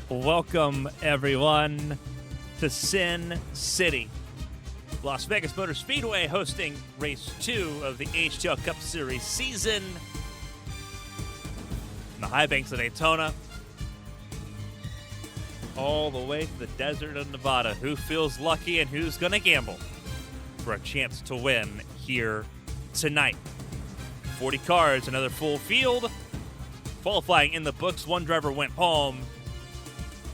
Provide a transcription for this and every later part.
Welcome, everyone, to Sin City. Las Vegas Motor Speedway hosting Race 2 of the HTL Cup Series season in the high banks of Daytona, all the way to the desert of Nevada. Who feels lucky and who's going to gamble for a chance to win here tonight? 40 cars, another full field. Qualifying in the books, one driver went home.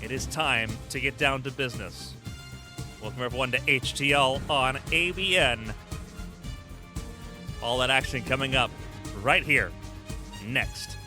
It is time to get down to business. Welcome everyone to HTL on ABN. All that action coming up right here next.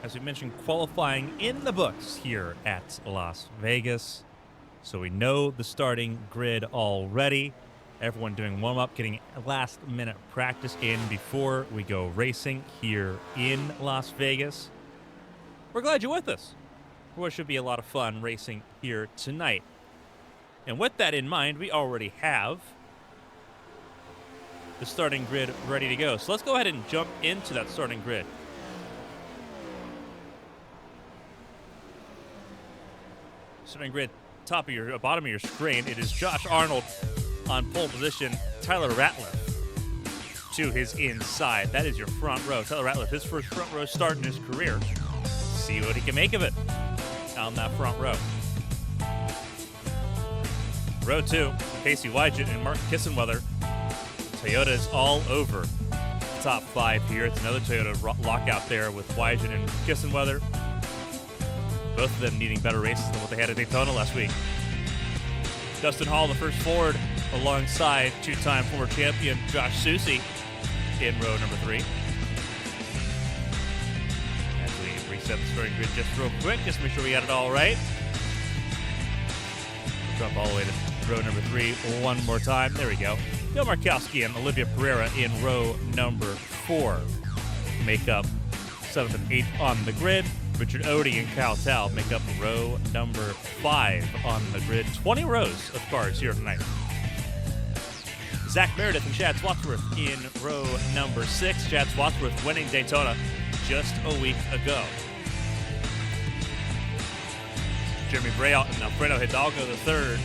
As we mentioned, qualifying in the books here at Las Vegas. So we know the starting grid already. Everyone doing warm-up, getting last-minute practice in before we go racing here in Las Vegas. We're glad you're with us for what should be a lot of fun racing here tonight. And with that in mind, we already have the starting grid ready to go. So let's go ahead and jump into that starting grid. Starting grid, bottom of your screen. It is Josh Arnold on pole position. Tyler Ratliff to his inside. That is your front row. Tyler Ratliff, his first front row start in his career. See what he can make of it on that front row. Row 2, Casey Wygent and Mark Kissenweather. Toyota is all over top 5 here. It's another Toyota lockout there with Wygent and Kissenweather. Both of them needing better races than what they had at Daytona last week. Dustin Hall, the first Ford, alongside two-time former champion Josh Susie in row number 3. As we reset the starting grid just real quick, just make sure we got it all right. We'll jump all the way to row number 3 one more time. There we go. Bill Markowski and Olivia Pereira in row number 4 make up 7th and 8th on the grid. Richard Odie and Kyle Tal make up row number 5 on the grid. 20 rows of cars here tonight. Zach Meredith and Chad Swatsworth in row number 6. Chad Swatsworth winning Daytona just a week ago. Jeremy Brayout and Alfredo Hidalgo III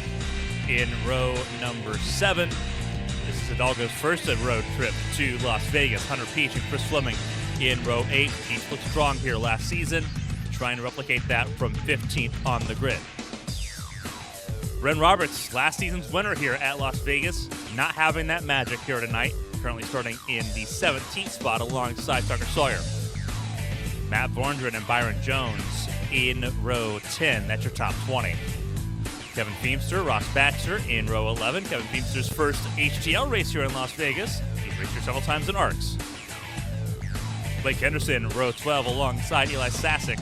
in row number 7. This is Hidalgo's first road trip to Las Vegas. Hunter Peach and Chris Fleming in row 8. Peach looked strong here last season, trying to replicate that from 15th on the grid. Ren Roberts, last season's winner here at Las Vegas, not having that magic here tonight, currently starting in the 17th spot alongside Tucker Sawyer. Matt Vorndren and Byron Jones in row 10, that's your top 20. Kevin Feemster, Ross Baxter in row 11. Kevin Feemster's first HTL race here in Las Vegas. He's raced here several times in ARCs. Blake Henderson, row 12, alongside Eli Sasick.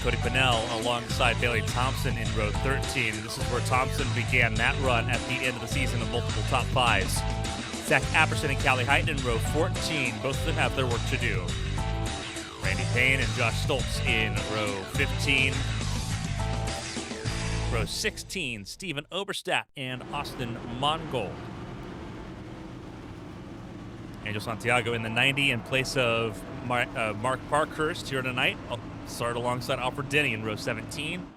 Cody Pinnell alongside Bailey Thompson in row 13. This is where Thompson began that run at the end of the season of multiple top 5s. Zach Apperson and Callie Heighton in row 14. Both of them have their work to do. Randy Payne and Josh Stoltz in row 15. Row 16, Steven Oberstadt and Austin Mongold. Angel Santiago in the 90 in place of Mark Parkhurst here tonight. I'll start alongside Alfred Denny in row 17.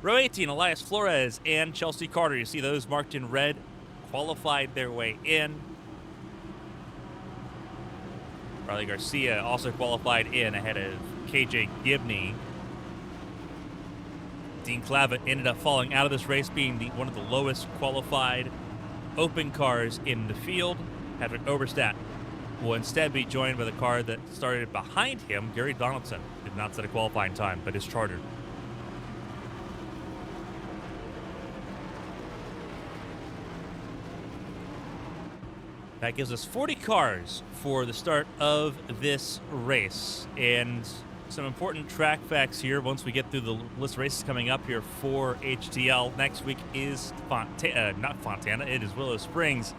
Row 18, Elias Flores and Chelsea Carter. You see those marked in red, qualified their way in. Riley Garcia also qualified in ahead of KJ Gibney. Dean Clavitt ended up falling out of this race, being one of the lowest qualified open cars in the field. Patrick Oberstadt will instead be joined by the car that started behind him. Gary Donaldson did not set a qualifying time, but is chartered. That gives us 40 cars for the start of this race. And some important track facts here once we get through the list of races coming up here for HTL. Next week is not Fontana, it is Willow Springs.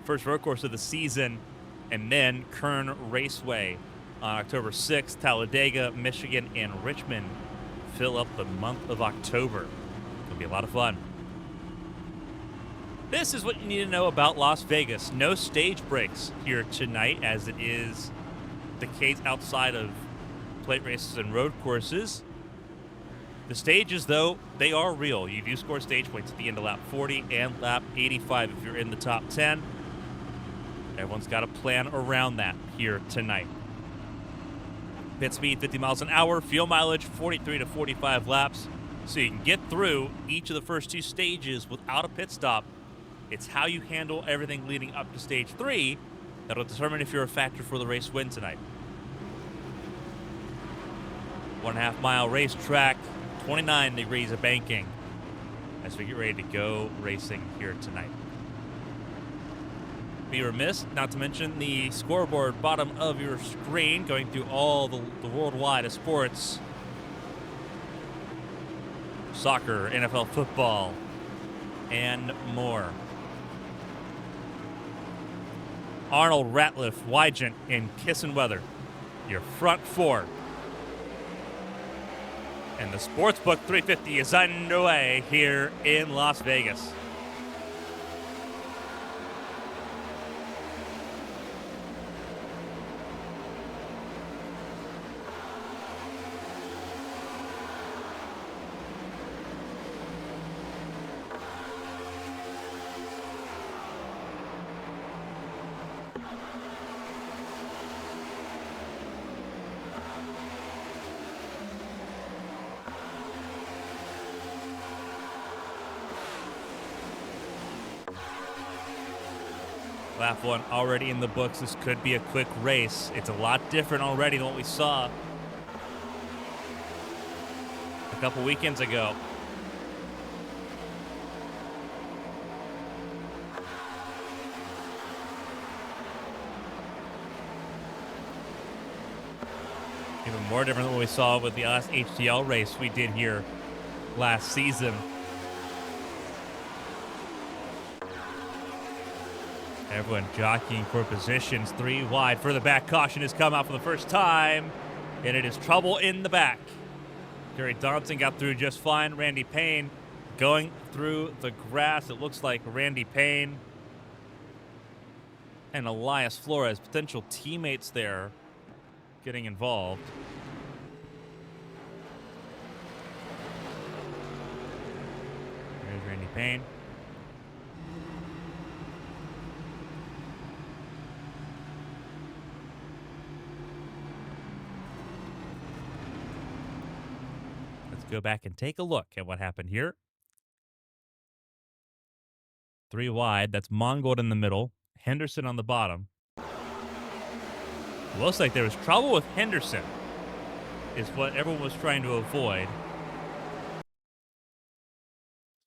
First road course of the season, and then Kern Raceway on October 6th. Talladega, Michigan, and Richmond fill up the month of October. It'll be a lot of fun. This is what you need to know about Las Vegas. No stage breaks here tonight, as it is the case outside of plate races and road courses. The stages, though, they are real. You do score stage points at the end of lap 40 and lap 85 if you're in the top 10. Everyone's got a plan around that here tonight. Pit speed 50 miles an hour, fuel mileage 43 to 45 laps. So you can get through each of the first two stages without a pit stop. It's how you handle everything leading up to stage 3 that'll determine if you're a factor for the race win tonight. 1.5 mile racetrack, 29 degrees of banking as we get ready to go racing here tonight. Be remiss not to mention the scoreboard bottom of your screen, going through all the worldwide of sports. Soccer, NFL football, and more. Arnold, Ratliff, Wygant, and Kissenweather, your front four. And the Sportsbook 350 is underway here in Las Vegas. Lap 1 already in the books. This could be a quick race. It's a lot different already than what we saw a couple weekends ago. Even more different than what we saw with the last HTL race we did here last season. Everyone jockeying for positions, 3 wide. Further back, caution has come out for the first time, and it is trouble in the back. Gary Donaldson got through just fine. Randy Payne going through the grass. It looks like Randy Payne and Elias Flores, potential teammates there, getting involved. There's Randy Payne. Go back and take a look at what happened here. 3 wide. That's Mongold in the middle. Henderson on the bottom. It looks like there was trouble with Henderson, is what everyone was trying to avoid.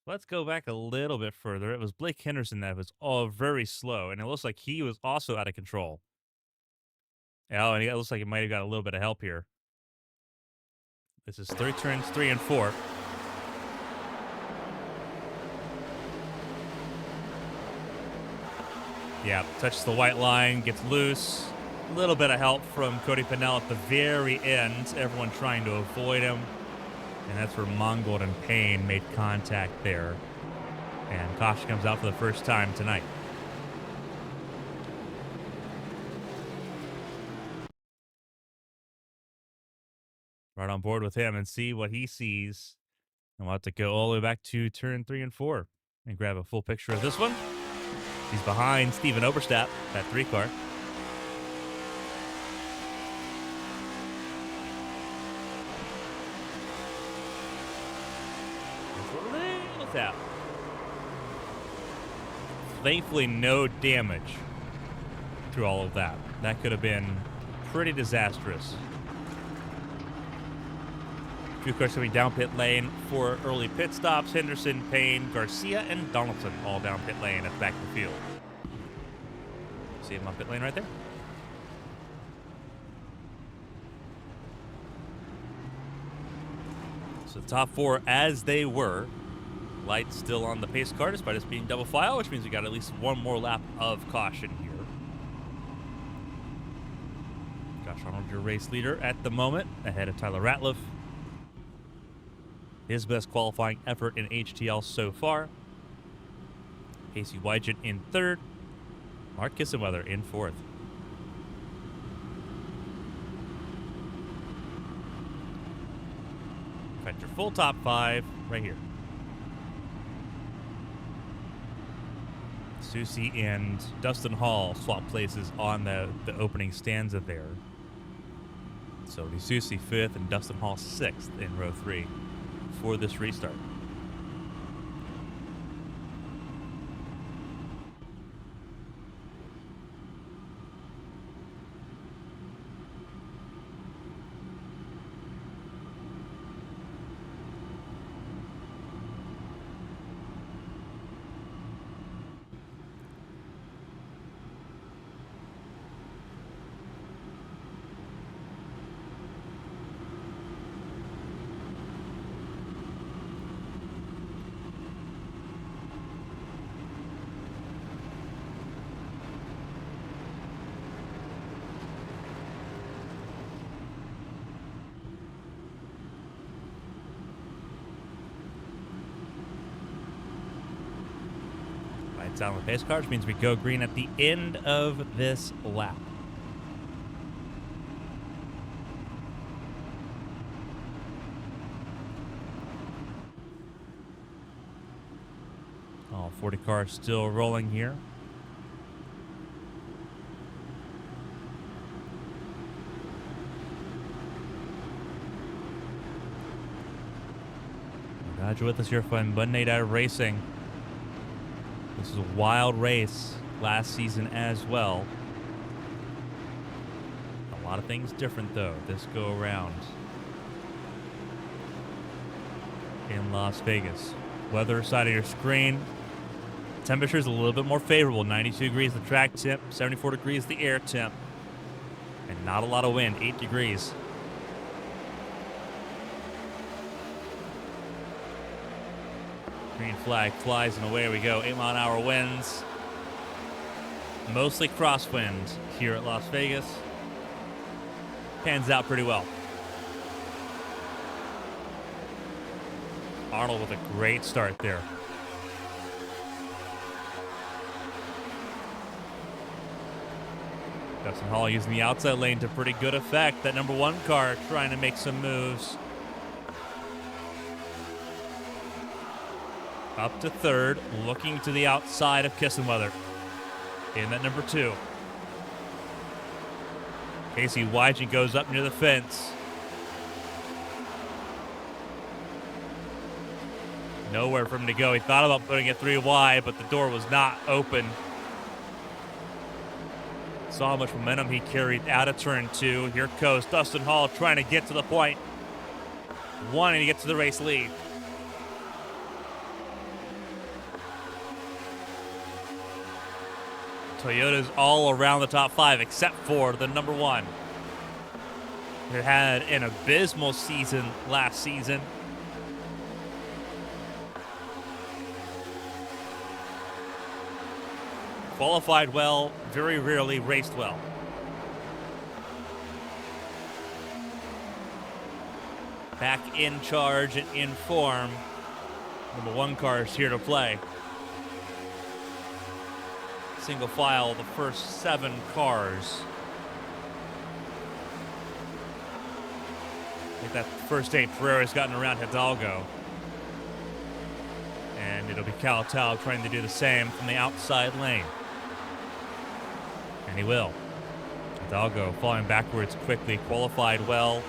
Let's go back a little bit further. It was Blake Henderson that was all very slow, and it looks like he was also out of control. Oh, and it looks like he might have got a little bit of help here. This is turns 3 and 4. Yeah, touches the white line, gets loose. A little bit of help from Cody Pennell at the very end. Everyone trying to avoid him. And that's where Mongold and Payne made contact there. And caution comes out for the first time tonight. Right on board with him and see what he sees. And we'll have to go all the way back to turn 3 and 4 and grab a full picture of this one. He's behind Steven Oberstadt, that 3 car. There's a little tap. Thankfully, no damage through all of that. That could have been pretty disastrous. Few cars coming down pit lane for early pit stops. Henderson, Payne, Garcia, and Donaldson all down pit lane at the back of the field. See him on pit lane right there? So the top four as they were. Lights still on the pace car despite us being double file, which means we got at least one more lap of caution here. Josh Arnold, your race leader at the moment, ahead of Tyler Ratliff. His best qualifying effort in HTL so far. Casey Wygant in third. Mark Kissenweather in fourth. In fact, your full top five right here. Susie and Dustin Hall swap places on the opening stanza there. So it'll be Susie fifth and Dustin Hall sixth in row three for this restart. Down the pace car, which means we go green at the end of this lap. All 40 cars still rolling here. Glad you're with us here for Monday Night Racing. This is a wild race last season as well. A lot of things different, though, this go around in Las Vegas. Weather side of your screen. Temperature is a little bit more favorable. 92 degrees the track temp, 74 degrees the air temp, and not a lot of wind, 8 degrees. Green flag flies and away we go. 8-mile-an-hour winds. Mostly crosswind here at Las Vegas. Pans out pretty well. Arnold with a great start there. Dustin Hall using the outside lane to pretty good effect. That number one car trying to make some moves. Up to third, looking to the outside of Kissenweather in that number two. Casey Wygant goes up near the fence. Nowhere for him to go. He thought about putting it 3 wide, but the door was not open. Saw how much momentum he carried out of turn 2. Here goes Dustin Hall trying to get to the point, wanting to get to the race lead. Toyota's all around the top 5 except for the number 1. It had an abysmal season last season. Qualified well, very rarely raced well. Back in charge and in form. Number 1 car is here to play. Single file, the first 7 cars. I think that first 8 Ferrari's gotten around Hidalgo. And it'll be Cal Tao trying to do the same from the outside lane. And he will. Hidalgo falling backwards quickly, qualified well.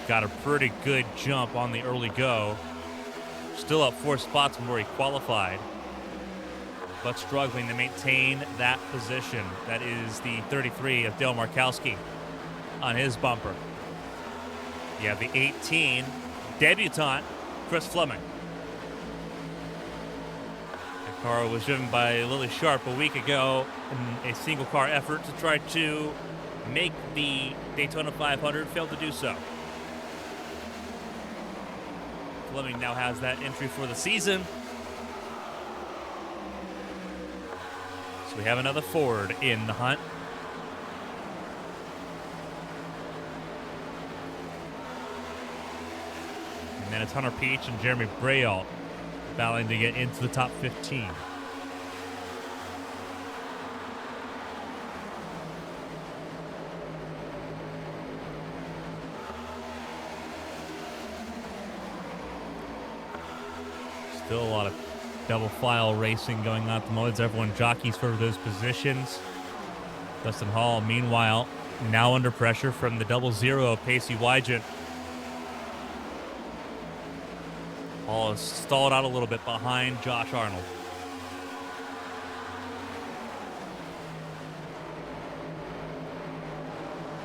Got a pretty good jump on the early go. Still up 4 spots from where he qualified, but struggling to maintain that position. That is the 33 of Dale Markowski on his bumper. You have the 18 debutant, Chris Fleming. The car was driven by Lily Sharp a week ago in a single car effort to try to make the Daytona 500, failed to do so. Fleming now has that entry for the season. So we have another Ford in the hunt. And then it's Hunter Peach and Jeremy Braille battling to get into the top 15. Still a lot of double file racing going on at the moment. Everyone jockeys for those positions. Dustin Hall, meanwhile, now under pressure from the 00 of Pacey Wygent. Hall is stalled out a little bit behind Josh Arnold.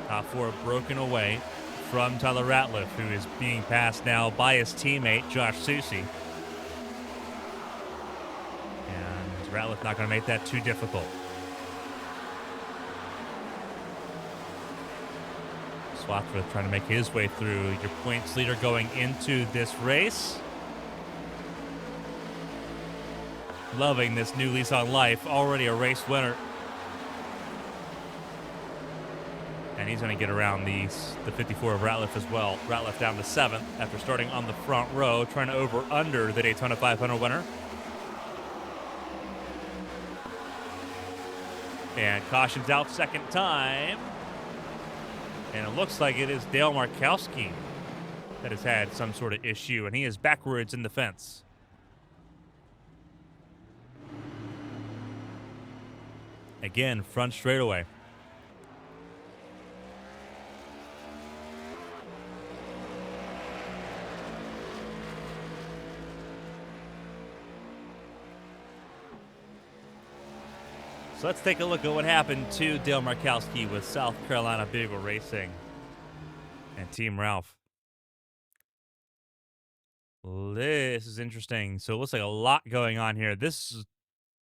Top 4 broken away from Tyler Ratliff, who is being passed now by his teammate, Josh Soucy. And Ratliff not going to make that too difficult. Swathworth trying to make his way through. Your points leader going into this race. Loving this new lease on life. Already a race winner. And he's going to get around the 54 of Ratliff as well. Ratliff down to 7th after starting on the front row, trying to over-under the Daytona 500 winner. And caution's out second time. And it looks like it is Dale Markowski that has had some sort of issue, and he is backwards in the fence. Again, front straightaway. So let's take a look at what happened to Dale Markowski with South Carolina Beagle Racing and Team Ralph. This is interesting. So it looks like a lot going on here.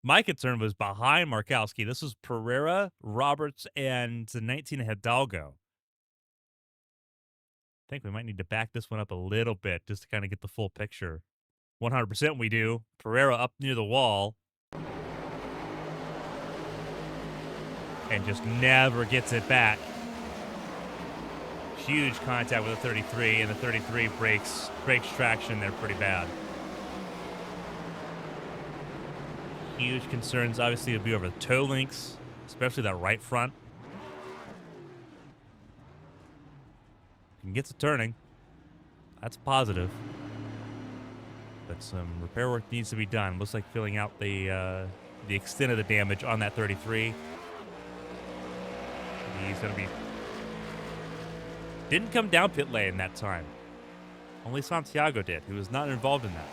My concern was behind Markowski. This was Pereira, Roberts, and the 19 Hidalgo. I think we might need to back this one up a little bit just to kind of get the full picture. 100% we do. Pereira up near the wall. And just never gets it back. Huge contact with the 33, and the 33 breaks traction there pretty bad. Huge concerns, obviously, would be over the toe links, especially that right front. And gets it turning. That's positive. But some repair work needs to be done. Looks like filling out the extent of the damage on that 33. He's going to be... Didn't come down pit lane that time. Only Santiago did, who was not involved in that.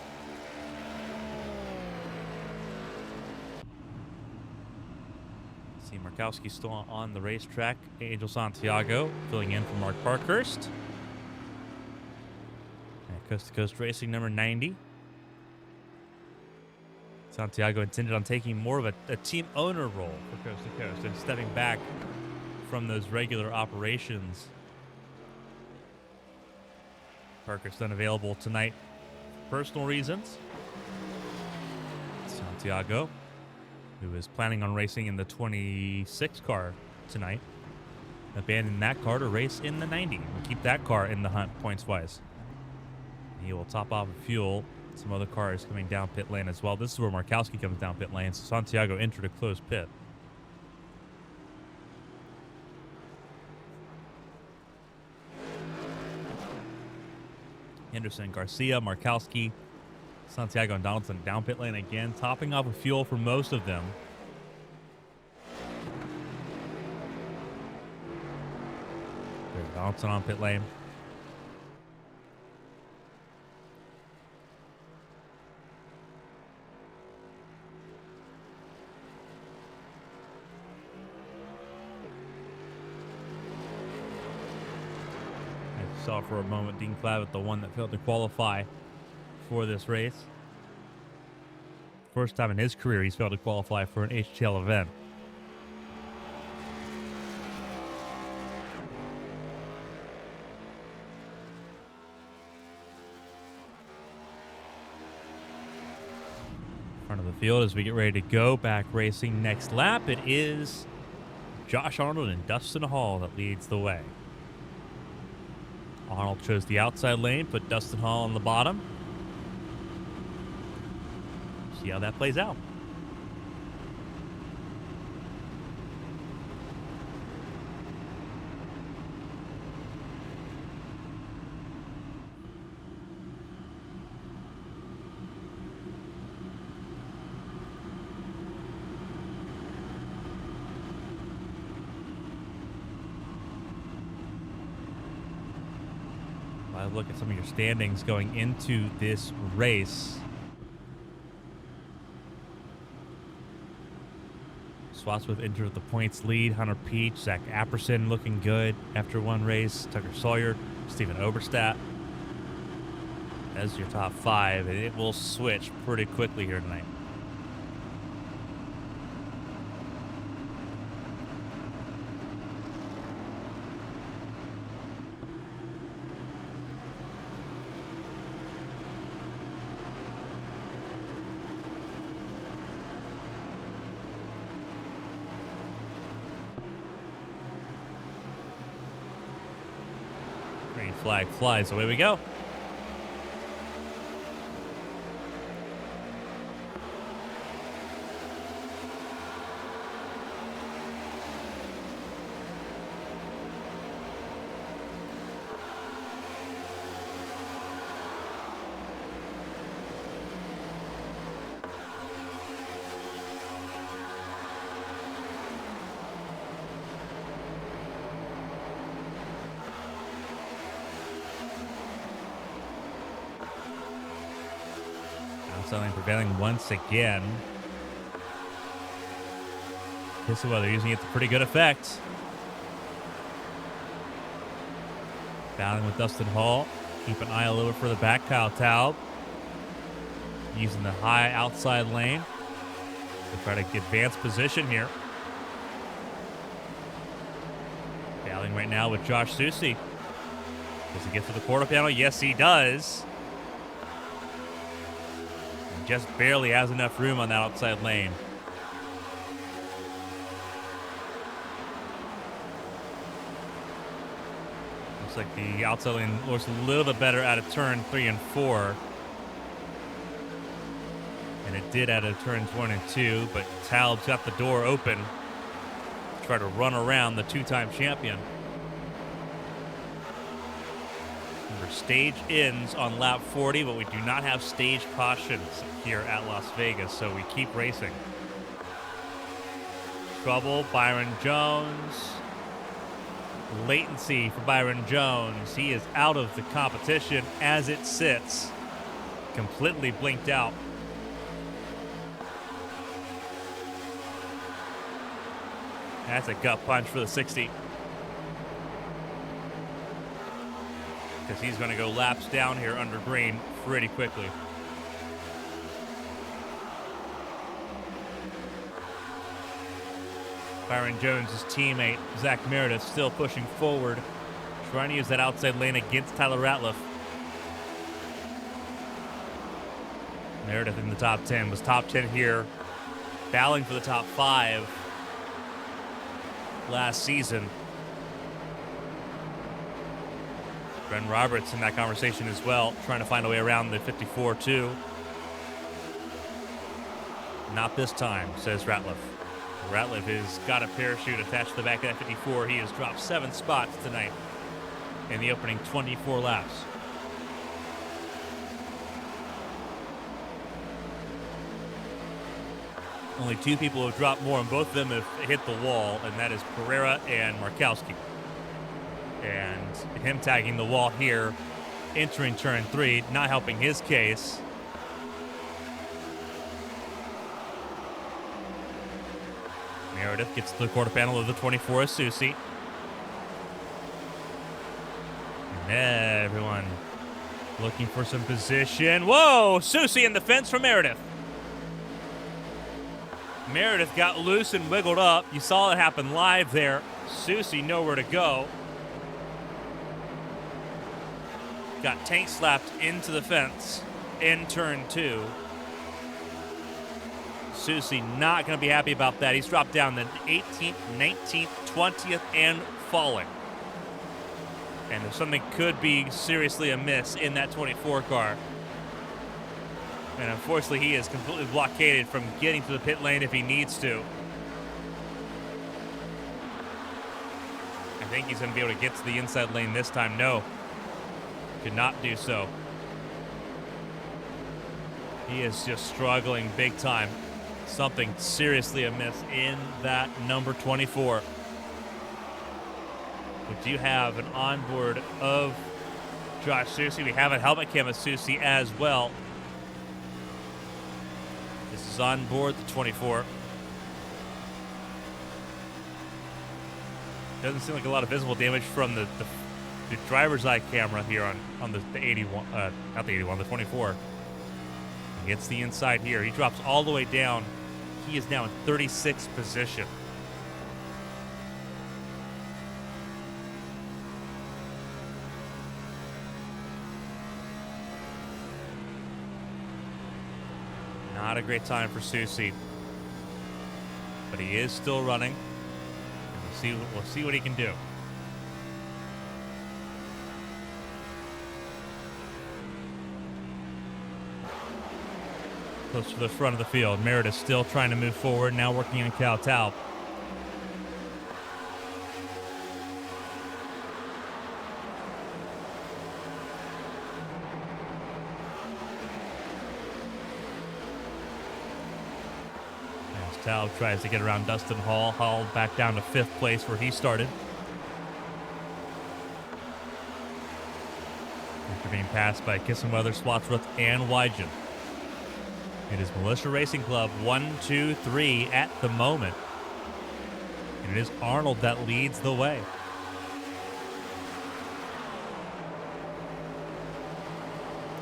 See Markowski still on the racetrack. Angel Santiago filling in for Mark Parkhurst. And Coast to Coast Racing number 90. Santiago intended on taking more of a team owner role for Coast to Coast and stepping back from those regular operations. Parker's unavailable tonight for personal reasons. Santiago, who is planning on racing in the 26 car tonight, abandoning that car to race in the 90. We'll keep that car in the hunt points-wise. He will top off of fuel. Some other cars coming down pit lane as well. This is where Markowski comes down pit lane, so Santiago entered a closed pit. Henderson, Garcia, Markowski, Santiago, and Donaldson down pit lane again, topping off of fuel for most of them. There's Donaldson on pit lane. Saw for a moment Dean Clavitt, the one that failed to qualify for this race. First time in his career he's failed to qualify for an HTL event. Front of the field as we get ready to go. Back racing next lap. It is Josh Arnold and Dustin Hall that leads the way. Arnold chose the outside lane, put Dustin Hall on the bottom. See how that plays out. Look at some of your standings going into this race. Swatsworth entered the points lead. Hunter Peach, Zach Apperson looking good after one race. Tucker Sawyer, Stephen Oberstadt. As your top 5, and it will switch pretty quickly here tonight. Flag flies. Away we go. Outside prevailing once again. Guess what? They're using it to pretty good effect. Battling with Dustin Hall. Keep an eye all over for the back. Kyle Taub using the high outside lane to try to get advanced position here. Battling right now with Josh Susi. Does he get to the quarter panel? Yes, he does. Just barely has enough room on that outside lane. Looks like the outside lane looks a little bit better out of turn 3 and 4. And it did out of turns 1 and 2, but Taub's got the door open to try to run around the 2-time champion. Stage ends on lap 40, but we do not have stage cautions here at Las Vegas, so we keep racing. Trouble, Byron Jones. Latency for Byron Jones. He is out of the competition as it sits. Completely blinked out. That's a gut punch for the 60. Because he's going to go laps down here under green pretty quickly. Byron Jones' teammate, Zach Meredith, still pushing forward, trying to use that outside lane against Tyler Ratliff. Meredith in the top 10, was top 10 here, battling for the top 5 last season. Bren Roberts in that conversation as well, trying to find a way around the 54 too. Not this time, says Ratliff. Ratliff has got a parachute attached to the back of that 54. He has dropped 7 spots tonight in the opening 24 laps. Only 2 people have dropped more, and both of them have hit the wall, and that is Pereira and Markowski. And him tagging the wall here, entering turn 3, not helping his case. Meredith gets to the quarter panel of the 24 of Susi. And everyone looking for some position. Whoa! Susi in the fence for Meredith. Meredith got loose and wiggled up. You saw it happen live there. Susi nowhere to go. Got tank slapped into the fence in turn 2. Susie not going to be happy about that. He's dropped down to 18th, 19th, 20th, and falling. And if something could be seriously amiss in that 24 car. And unfortunately, he is completely blockaded from getting to the pit lane if he needs to. I think he's going to be able to get to the inside lane this time. No, could not do so. He is just struggling big time. Something seriously amiss in that number 24. We do have an onboard of Josh Susie. We have a helmet cam of Susie as well. This is on board the 24. Doesn't seem like a lot of visible damage from the driver's eye camera here on the 81, not the 81, the 24. He gets the inside here. He drops all the way down. He is now in 36th position. Not a great time for Susie, but he is still running. We'll see what he can do. Close to the front of the field. Meredith still trying to move forward, now working on Cal-Talp. As Taub tries to get around Dustin Hall. Hall back down to 5th place where he started. After being passed by Kissenweather, Swatsworth, and Wygen. It is Militia Racing Club 1, 2, 3 at the moment. And it is Arnold that leads the way.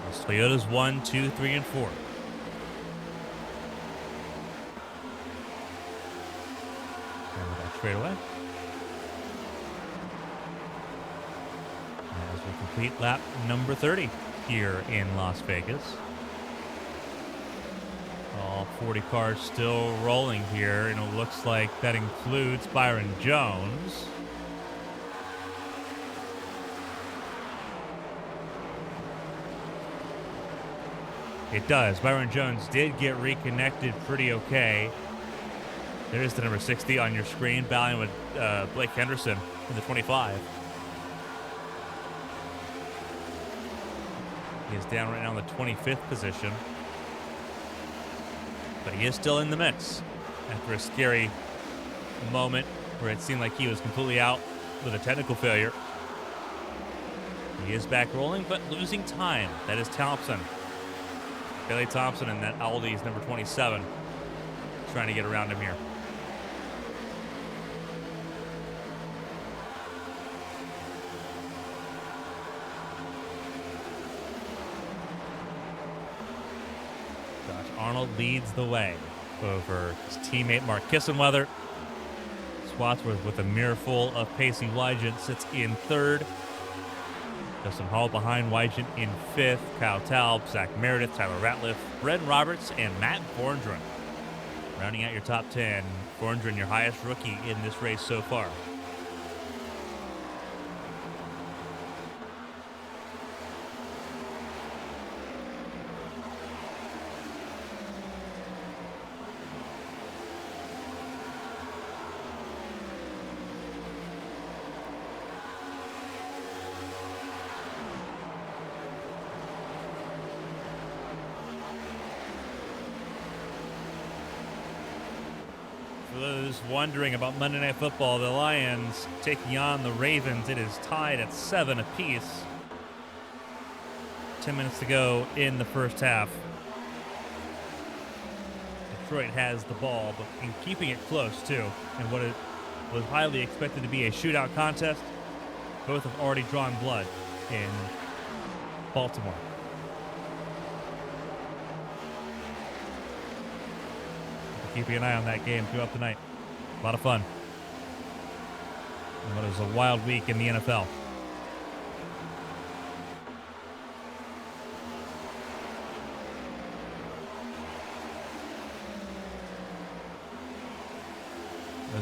It's Toyotas 1, 2, 3, and 4. And we're back straight away. As we complete lap number 30 here in Las Vegas. All 40 cars still rolling here, and it looks like that includes Byron Jones. It does. Byron Jones did get reconnected pretty okay. There is the number 60 on your screen, battling with Blake Henderson in the 25. He is down right now in the 25th position. But he is still in the mix after a scary moment where it seemed like he was completely out with a technical failure. He is back rolling, but losing time. That is Thompson. Bailey Thompson and that Aldi's number 27 trying to get around him here. Arnold leads the way over his teammate Mark Kissenweather. Swatsworth with a mirror full of pacing Wygen sits in 3rd. Dustin Hall behind Wygen in 5th. Kyle Taub, Zach Meredith, Tyler Ratliff, Bren Roberts, and Matt Borndren. Rounding out your top 10. Borndren, your highest rookie in this race so far. For those wondering about Monday Night Football, the Lions taking on the Ravens. It is tied at 7 apiece. 10 minutes to go in the first half. Detroit has the ball, but in keeping it close, too. And what it was highly expected to be a shootout contest, both have already drawn blood in Baltimore. Keeping an eye on that game throughout the night. A lot of fun. And what is a wild week in the NFL.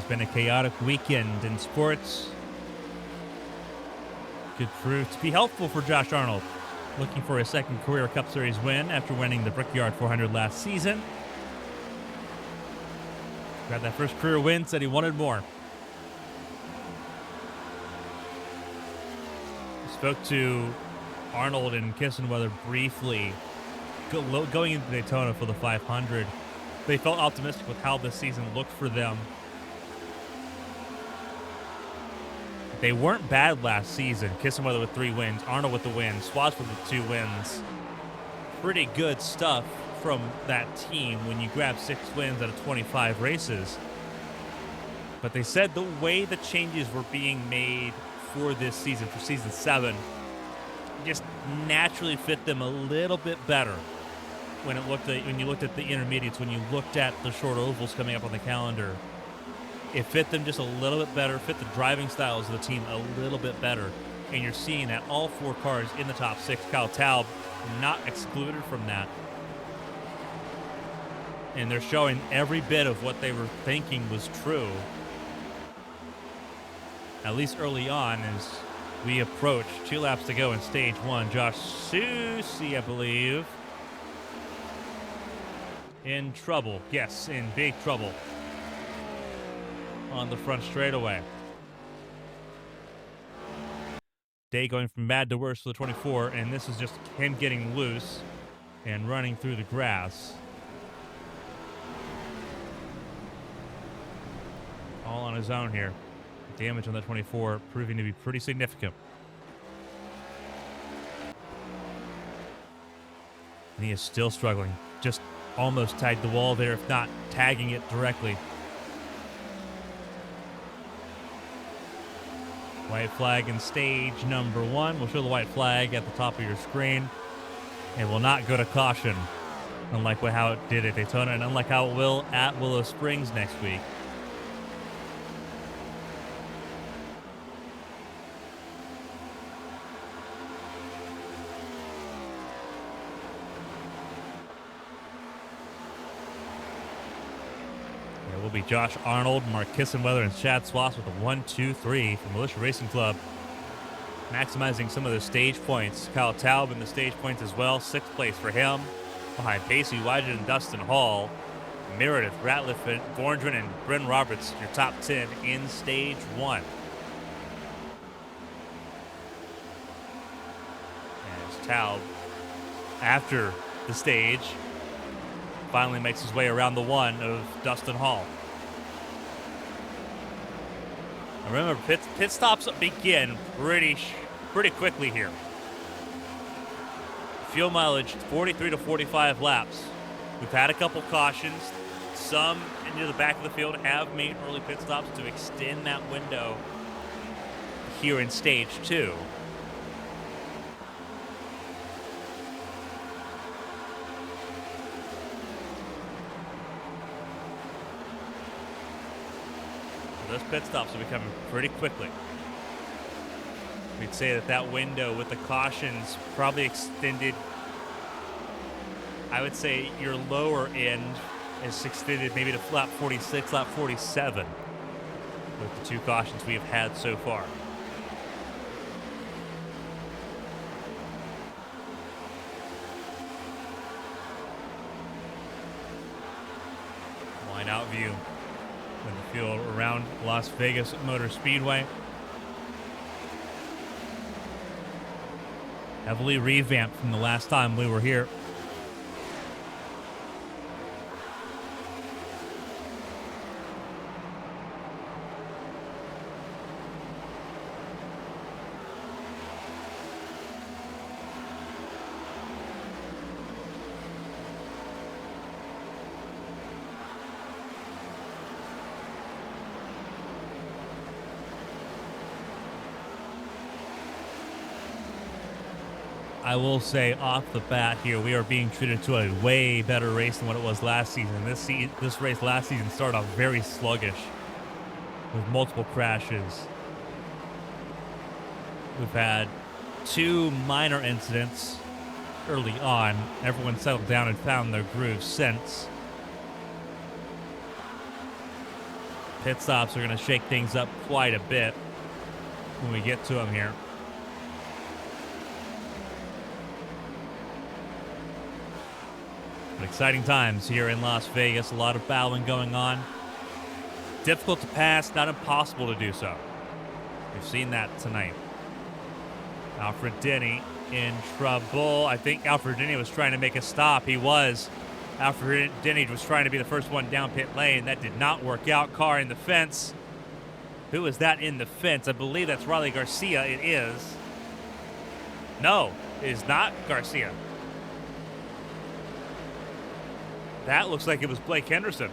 been a chaotic weekend in sports. Could prove to be helpful for Josh Arnold, looking for his second career Cup Series win after winning the Brickyard 400 last season. Got that first career win, said he wanted more. Spoke to Arnold and Kissenweather briefly going into Daytona for the 500. They felt optimistic with how this season looked for them. They weren't bad last season. Kissenweather with 3 wins, Arnold with the win, Swatch with the 2 wins. Pretty good stuff from that team when you grab 6 wins out of 25 races. But they said the way the changes were being made for this season, for season 7, just naturally fit them a little bit better when you looked at the intermediates, when you looked at the short ovals coming up on the calendar. It fit them just a little bit better, fit the driving styles of the team a little bit better. And you're seeing that all 4 cars in the top 6, Kyle Taub not excluded from that. And they're showing every bit of what they were thinking was true, at least early on, as we approach 2 laps to go in stage 1. Josh Susie, I believe, in trouble. Yes, in big trouble on the front straightaway. Day going from bad to worse for the 24, and this is just him getting loose and running through the grass. All on his own here. Damage on the 24 proving to be pretty significant. And he is still struggling. Just almost tagged the wall there, if not tagging it directly. White flag in stage number 1. We'll show the white flag at the top of your screen. It will not go to caution, unlike how it did at Daytona, and unlike how it will at Willow Springs next week. It will be Josh Arnold, Mark Kissenweather, and Chad Swass with a 1-2-3 from Militia Racing Club. Maximizing some of the stage points. Kyle Taub in the stage points as well. 6th place for him. Behind Pacey Wyden and Dustin Hall. Meredith, Ratliff, Borndren, and Bryn Roberts, your top 10 in stage 1. As Taub, after the stage, finally makes his way around the 1 of Dustin Hall. Now remember, pit stops begin pretty quickly here. Fuel mileage 43 to 45 laps. We've had a couple cautions. Some into the back of the field have made early pit stops to extend that window here in stage 2. Those pit stops are becoming pretty quickly. We'd say that window with the cautions probably extended. I would say your lower end is extended maybe to lap 46, lap 47 with the 2 cautions we have had so far. Line out view in the field around Las Vegas Motor Speedway. Heavily revamped from the last time we were here. I will say off the bat here, we are being treated to a way better race than what it was last season. This race last season started off very sluggish with multiple crashes. We've had 2 minor incidents early on. Everyone settled down and found their groove since. Pit stops are going to shake things up quite a bit when we get to them here. But exciting times here in Las Vegas. A lot of battling going on. Difficult to pass, not impossible to do so. We've seen that tonight. Alfred Denny in trouble. I think Alfred Denny was trying to make a stop. He was. Alfred Denny was trying to be the first one down pit lane. That did not work out. Car in the fence. Who is that in the fence? I believe that's Riley Garcia. It is. No, it is not Garcia. That looks like it was Blake Henderson.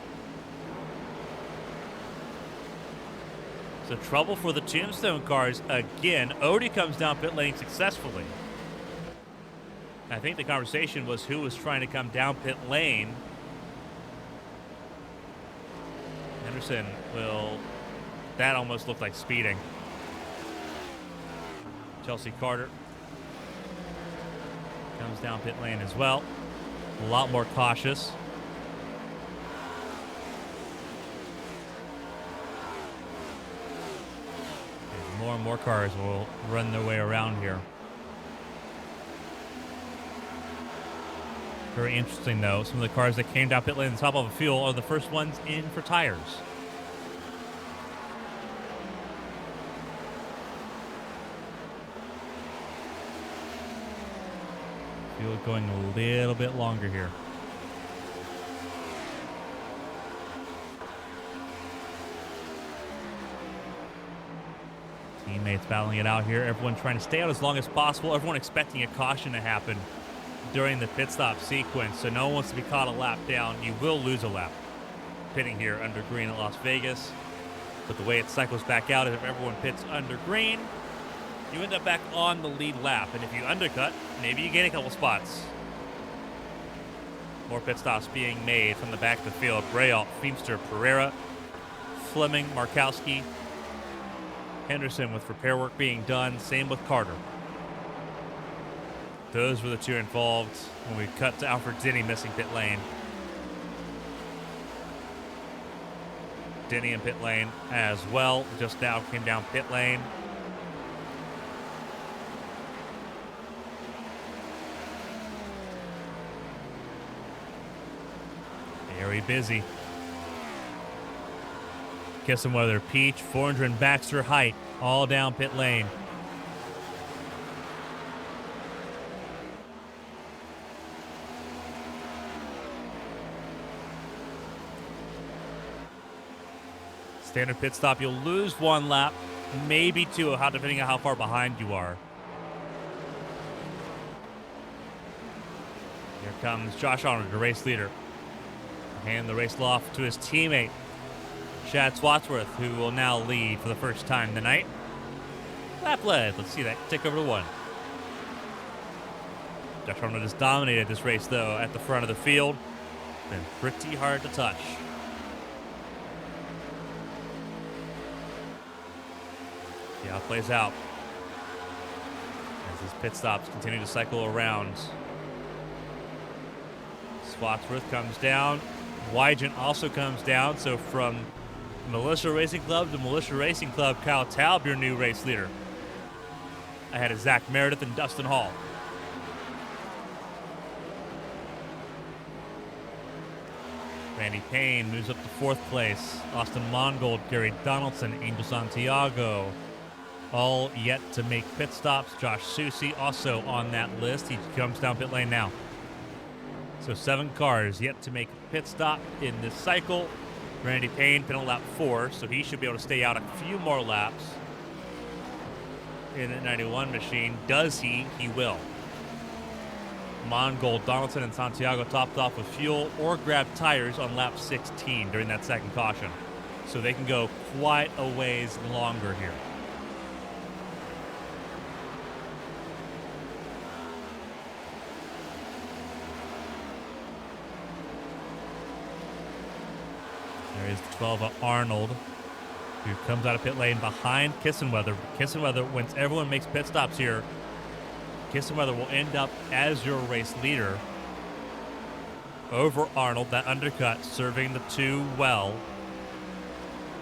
So trouble for the Tombstone cars again. Odie comes down pit lane successfully. I think the conversation was who was trying to come down pit lane. Henderson will... That almost looked like speeding. Chelsea Carter comes down pit lane as well. A lot more cautious. More and more cars will run their way around here. Very interesting, though. Some of the cars that came down pit lane on the top of the fuel are the first ones in for tires. Fuel going a little bit longer here. Teammates battling it out here. Everyone trying to stay out as long as possible. Everyone expecting a caution to happen during the pit stop sequence, so no one wants to be caught a lap down. You will lose a lap pitting here under green at Las Vegas. But the way it cycles back out is if everyone pits under green, you end up back on the lead lap. And if you undercut, maybe you gain a couple spots. More pit stops being made from the back of the field. Braille, Feemster, Pereira, Fleming, Markowski, Henderson with repair work being done. Same with Carter. Those were the two involved when we cut to Alfred Denny missing pit lane. Denny in pit lane as well. Just now came down pit lane. Very busy. Kissenweather, Peach, Forringer, and Baxter Height all down pit lane. Standard pit stop, you'll lose one lap, maybe two, depending on how far behind you are. Here comes Josh Arnold, the race leader. Hand the race off to his teammate, Chad Swatsworth, who will now lead for the first time tonight. Lap led. Let's see that tick over to one. Josh Arnold has dominated this race, though, at the front of the field. Been pretty hard to touch. See how it plays out as these pit stops continue to cycle around. Swatsworth comes down. Wygent also comes down. So from Militia Racing Club to Militia Racing Club, Kyle Taub, your new race leader, ahead of Zach Meredith and Dustin Hall. Randy Payne moves up to fourth place. Austin Mongold, Gary Donaldson, Angel Santiago, all yet to make pit stops. Josh Susi also on that list. He comes down pit lane now. So 7 cars yet to make a pit stop in this cycle. Randy Payne pit on lap 4, so he should be able to stay out a few more laps in the 91 machine. Does he? He will. Mongold, Donaldson, and Santiago topped off with fuel or grabbed tires on lap 16 during that second caution. So they can go quite a ways longer here. There is 12 Arnold, who comes out of pit lane behind Kissenweather. Kissenweather, once everyone makes pit stops here, Kissenweather will end up as your race leader over Arnold. That undercut serving the two well.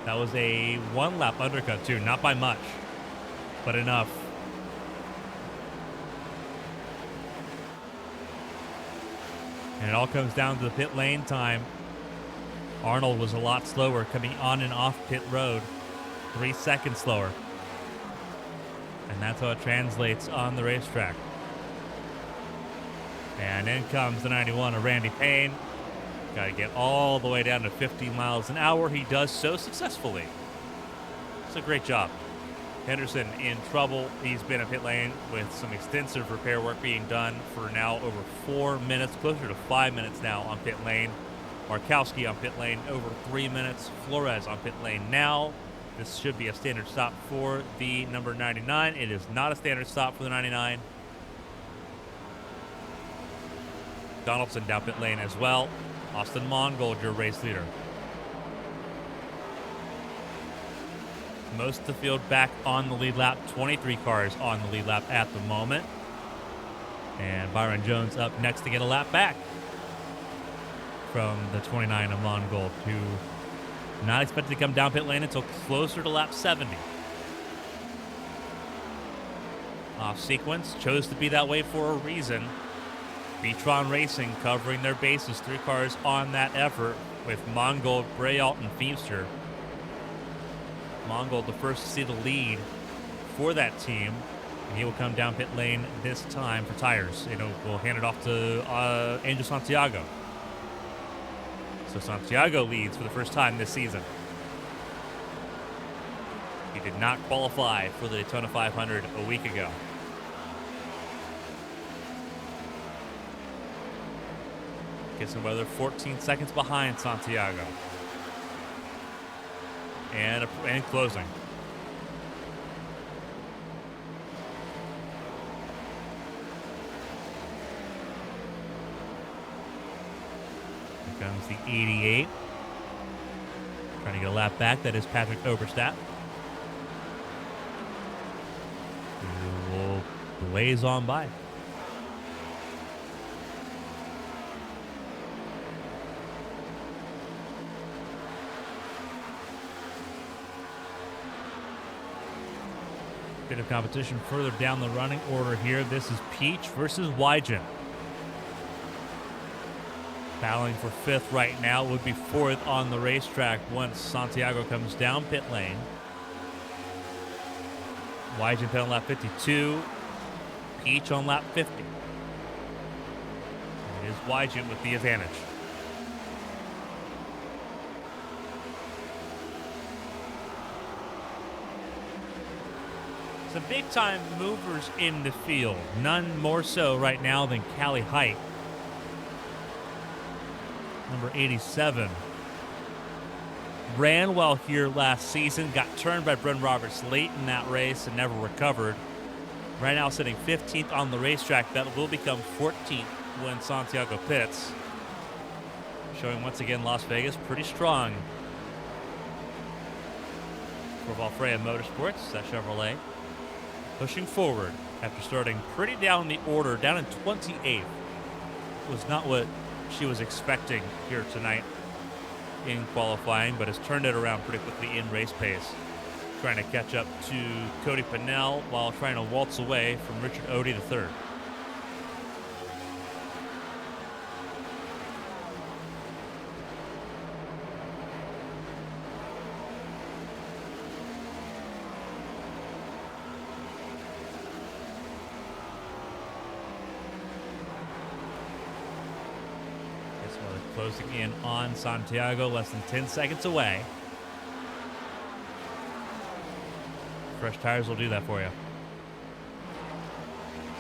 That was a 1-lap undercut, too. Not by much, but enough. And it all comes down to the pit lane time. Arnold was a lot slower coming on and off pit road, 3 seconds slower. And that's how it translates on the racetrack. And in comes the 91 of Randy Payne. Got to get all the way down to 50 miles an hour. He does so successfully. It's a great job. Henderson in trouble. He's been in pit lane with some extensive repair work being done for now over 4 minutes, closer to 5 minutes now on pit lane. Markowski on pit lane over 3 minutes. Flores on pit lane now. This should be a standard stop for the number 99. It is not a standard stop for the 99. Donaldson down pit lane as well. Austin Mongold, your race leader. Most of the field back on the lead lap. 23 cars on the lead lap at the moment. And Byron Jones up next to get a lap back from the 29 of Mongold, who not expected to come down pit lane until closer to lap 70. Off sequence, chose to be that way for a reason. B-Tron Racing covering their bases, 3 cars on that effort with Mongold, Braille, and Feemster. Mongold the first to see the lead for that team, and he will come down pit lane this time for tires. We'll hand it off to Angel Santiago. So Santiago leads for the first time this season. He did not qualify for the Daytona 500 a week ago. Gibson Weather 14 seconds behind Santiago. And closing. Here comes the 88. Trying to get a lap back. That is Patrick Oberstadt, who will blaze on by. Bit of competition further down the running order here. This is Peach versus Wygen. Battling for 5th right now. Would be 4th on the racetrack once Santiago comes down pit lane. Wygen pit on lap 52. Peach on lap 50. It is Wygen with the advantage. Some big-time movers in the field. None more so right now than Callie Height. Number 87. Ran well here last season. Got turned by Bren Roberts late in that race and never recovered. Right now sitting 15th on the racetrack. That will become 14th when Santiago pits. Showing once again Las Vegas pretty strong. For Valfreya Motorsports, that Chevrolet. Pushing forward after starting pretty down the order, down in 28th. Was not what she was expecting here tonight in qualifying, but has turned it around pretty quickly in race pace. Trying to catch up to Cody Pennell while trying to waltz away from Richard Odie III. Closing in on Santiago, less than 10 seconds away. Fresh tires will do that for you.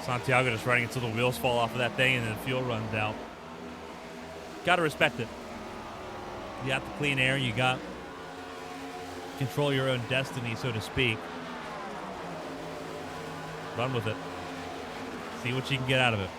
Santiago just running until the wheels fall off of that thing and then fuel runs out. Got to respect it. You got the clean air. You got control your own destiny, so to speak. Run with it. See what you can get out of it.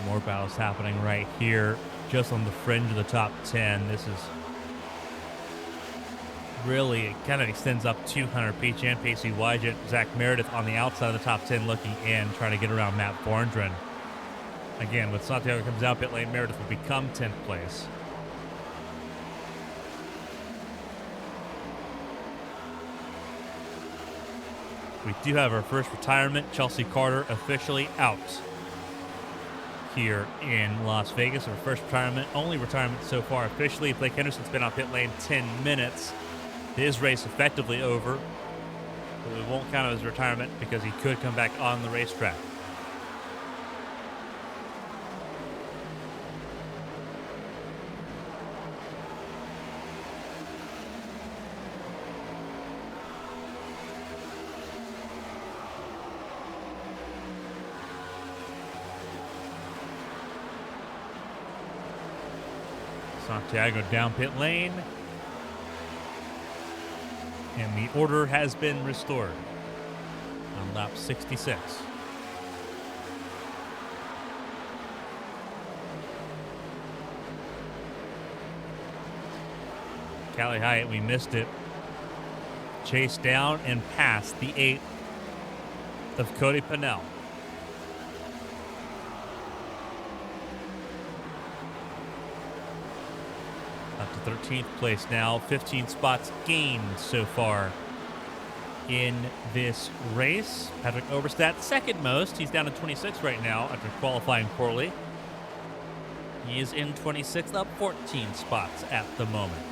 More battles happening right here, just on the fringe of the top 10. This is really, it kind of extends up to Hunter Peach and Pacey Wygett. Zach Meredith on the outside of the top 10 looking in, trying to get around Matt Borndren. Again, with Santiago comes out pit lane, Meredith will become 10th place. We do have our first retirement. Chelsea Carter officially out here in Las Vegas. Our first retirement, only retirement so far officially. Blake Henderson's been on pit lane 10 minutes. His race effectively over, but we won't count it as retirement because he could come back on the racetrack. Santiago down pit lane. And the order has been restored on lap 66. Callie Hyatt, we missed it. Chased down and past the 8th of Cody Pennell. Up to 13th place now, 15 spots gained so far in this race. Patrick Oberstadt, second most. He's down to 26 right now after qualifying poorly. He is in 26th, up 14 spots at the moment.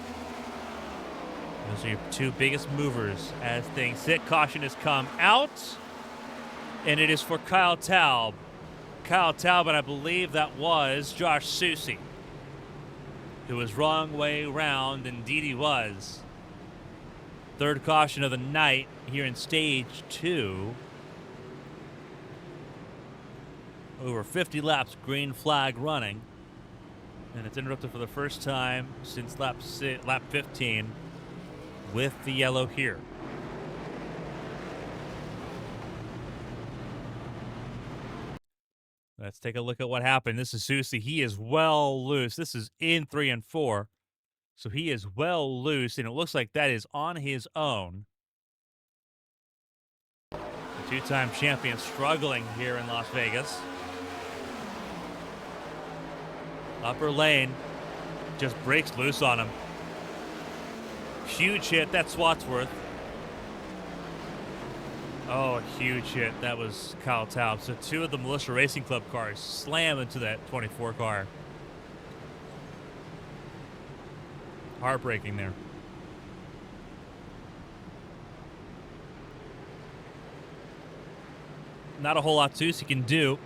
Those are your two biggest movers as things sit. Caution has come out, and it is for Kyle Taub. Kyle Taub, and I believe that was Josh Susie, who was wrong way round. Indeed he was. Third caution of the night here in stage 2. Over 50 laps, green flag running. And it's interrupted for the first time since lap 15 with the yellow here. Let's take a look at what happened. This is Susie. He is well loose. This is in 3 and 4. So he is well loose, and it looks like that is on his own. The two-time champion struggling here in Las Vegas. Upper lane just breaks loose on him. Huge hit. That's Swatsworth. Oh, a huge hit. That was Kyle Taub. So two of the Militia Racing Club cars slam into that 24 car. Heartbreaking there. Not a whole lot Susie can do.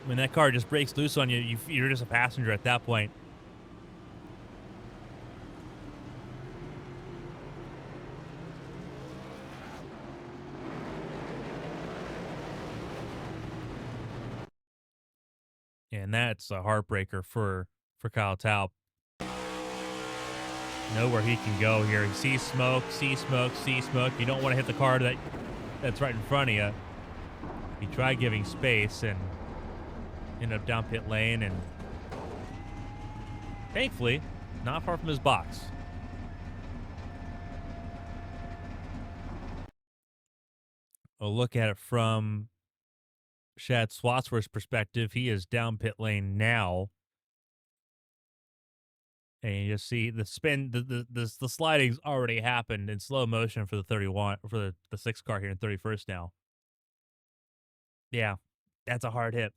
When that car just breaks loose on you, you're just a passenger at that point. And that's a heartbreaker for Kyle Taub. Know where he can go here. He sees smoke, see smoke, see smoke. You don't want to hit the car that's right in front of you. He tried giving space and ended up down pit lane, and thankfully, not far from his box. A look at it from Shad Swatsworth's perspective. He is down pit lane now. And you just see the spin, the sliding's already happened in slow motion for the 31, for the 6 car here in 31st now. Yeah, that's a hard hit.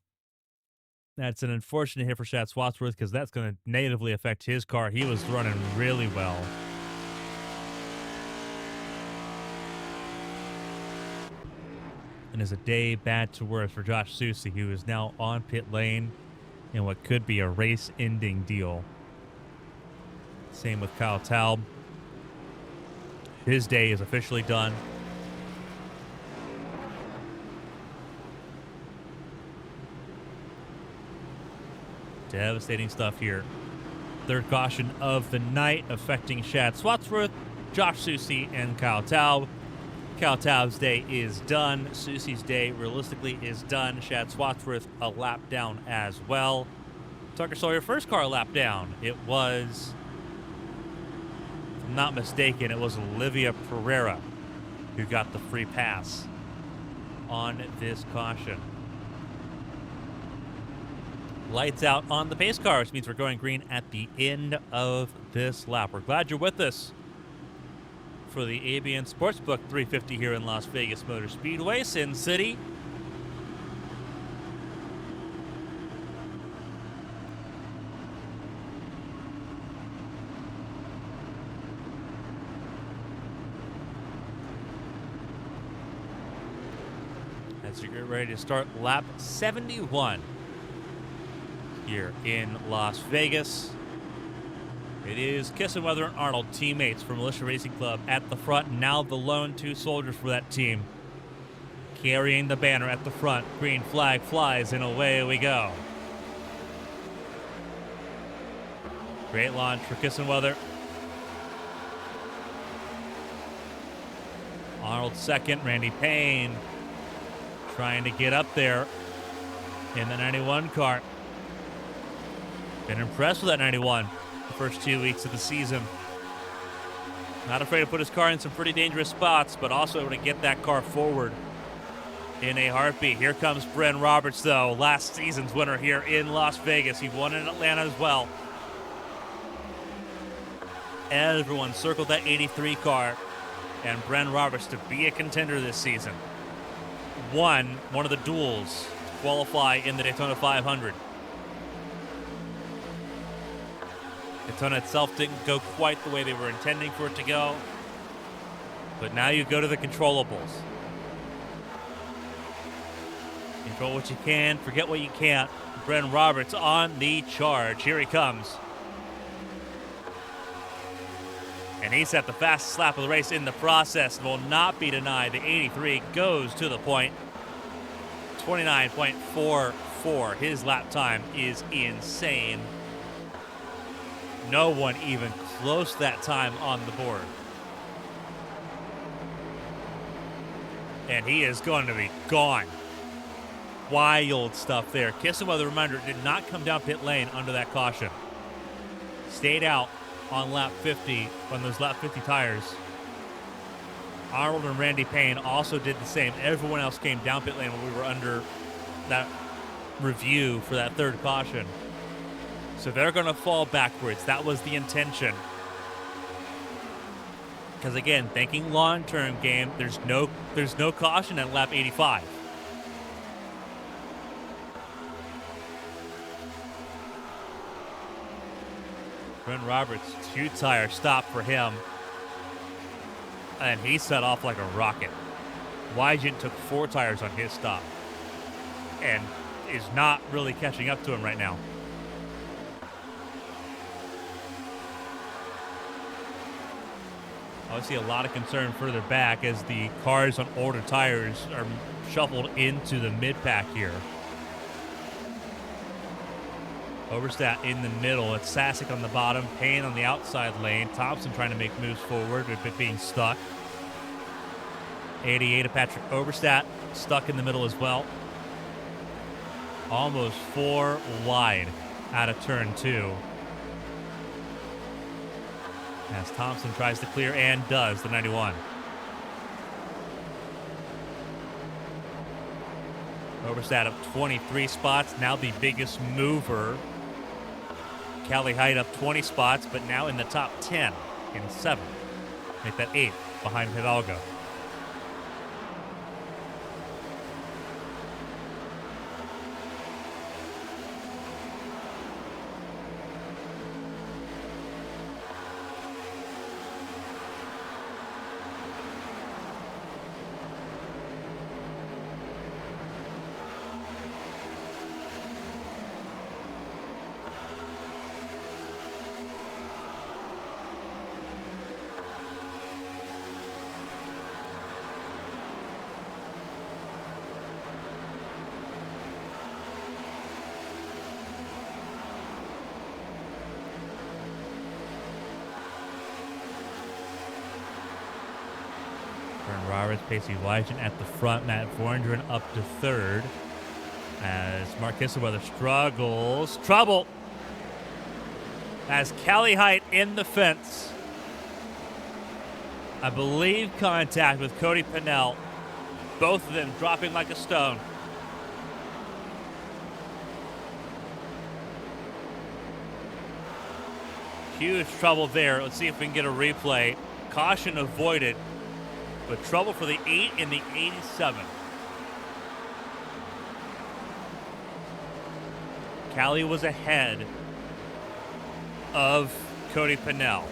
That's an unfortunate hit for Shad Swatsworth because that's going to negatively affect his car. He was running really well. And is a day bad to worse for Josh Susie, who is now on pit lane in what could be a race-ending deal. Same with Kyle Taub. His day is officially done. Devastating stuff here. Third caution of the night affecting Shad Swatsworth, Josh Susie, and Kyle Taub. Cal Taub's day is done. Susie's day realistically is done. Shad Swatsworth a lap down as well. Tucker Sawyer first car lap down. It was, if I'm not mistaken, it was Olivia Pereira who got the free pass on this caution. Lights out on the pace car, which means we're going green at the end of this lap. We're glad you're with us for the ABN Sportsbook 350 here in Las Vegas Motor Speedway, Sin City. As you get ready to start lap 71 here in Las Vegas. It is Kissenweather and Arnold, teammates from Militia Racing Club, at the front. Now the lone two soldiers for that team, carrying the banner at the front. Green flag flies, and away we go. Great launch for Kissenweather. Arnold second, Randy Payne trying to get up there in the 91 car. Been impressed with that 91 the first 2 weeks of the season. Not afraid to put his car in some pretty dangerous spots, but also able to get that car forward in a heartbeat. Here comes Bren Roberts, though, last season's winner here in Las Vegas. He won in Atlanta as well. Everyone circled that 83 car, and Bren Roberts to be a contender this season. Won one of the duels to qualify in the Daytona 500. Daytona itself didn't go quite the way they were intending for it to go. But now you go to the controllables. Control what you can, forget what you can't. Bren Roberts on the charge. Here he comes. And he set the fastest lap of the race in the process and will not be denied. The 83 goes to the point. 29.44. His lap time is insane. No one even close to that time on the board. And he is going to be gone. Wild stuff there. Kissenweather, reminder, did not come down pit lane under that caution. Stayed out on lap 50 on those lap 50 tires. Arnold and Randy Payne also did the same. Everyone else came down pit lane when we were under that review for that third caution. So they're going to fall backwards. That was the intention. Because again, thinking long-term game, there's no caution at lap 85. Bren Roberts, 2-tire stop for him. And he set off like a rocket. Wygent took 4 tires on his stop. And is not really catching up to him right now. Obviously, a lot of concern further back as the cars on older tires are shuffled into the mid-pack here. Overstat in the middle. It's Sasek on the bottom, Payne on the outside lane. Thompson trying to make moves forward, but being stuck. 88 of Patrick Overstat stuck in the middle as well. Almost 4 wide out of turn 2. As Thompson tries to clear and does, the 91. Overstat up 23 spots, now the biggest mover. Callie Height up 20 spots, but now in the top 10 in 7th. Make that 8th behind Hidalgo. Jarvis, Pacey Wygen at the front. Matt Vorndren up to third. As Mark Kisselweather struggles. Trouble. As Callie Height in the fence. I believe contact with Cody Pennell. Both of them dropping like a stone. Huge trouble there. Let's see if we can get a replay. Caution avoided, but trouble for the 8 and the 87. Callie was ahead of Cody Pennell.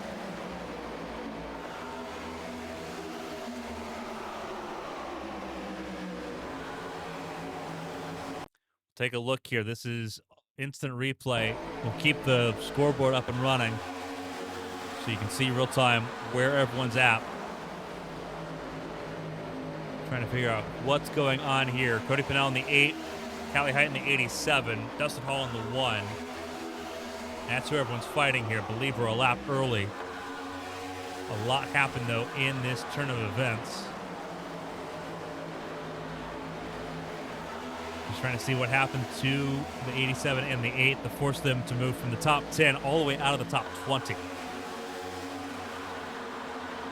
Take a look here. This is instant replay. We'll keep the scoreboard up and running so you can see real time where everyone's at. Trying to figure out what's going on here. Cody Pennell in the 8, Callie Height in the 87, Dustin Hall in the 1. That's who everyone's fighting here. I believe we're a lap early. A lot happened, though, in this turn of events. Just trying to see what happened to the 87 and the 8 to force them to move from the top 10 all the way out of the top 20.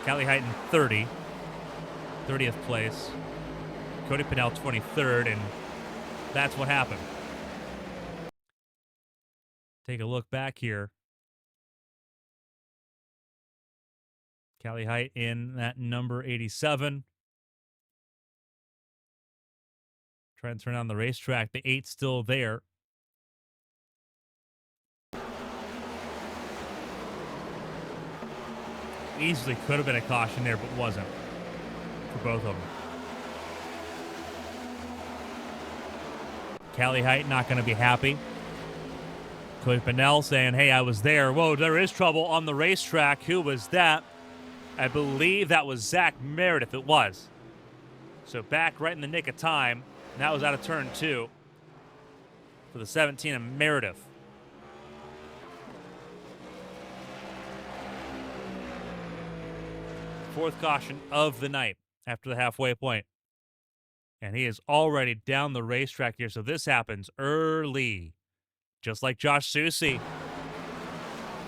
Callie Height in 30th place. Cody Pennell 23rd, and that's what happened. Take a look back here. Callie Height in that number 87. Trying to turn on the racetrack. The 8's still there. Easily could have been a caution there, but wasn't for both of them. Callie Height not going to be happy. Cody Pennell saying, hey, I was there. Whoa, there is trouble on the racetrack. Who was that? I believe that was Zach Meredith. It was. So back right in the nick of time. And that was out of turn 2 for the 17 of Meredith. Fourth caution of the night after the halfway point. And he is already down the racetrack here. So this happens early. Just like Josh Susie.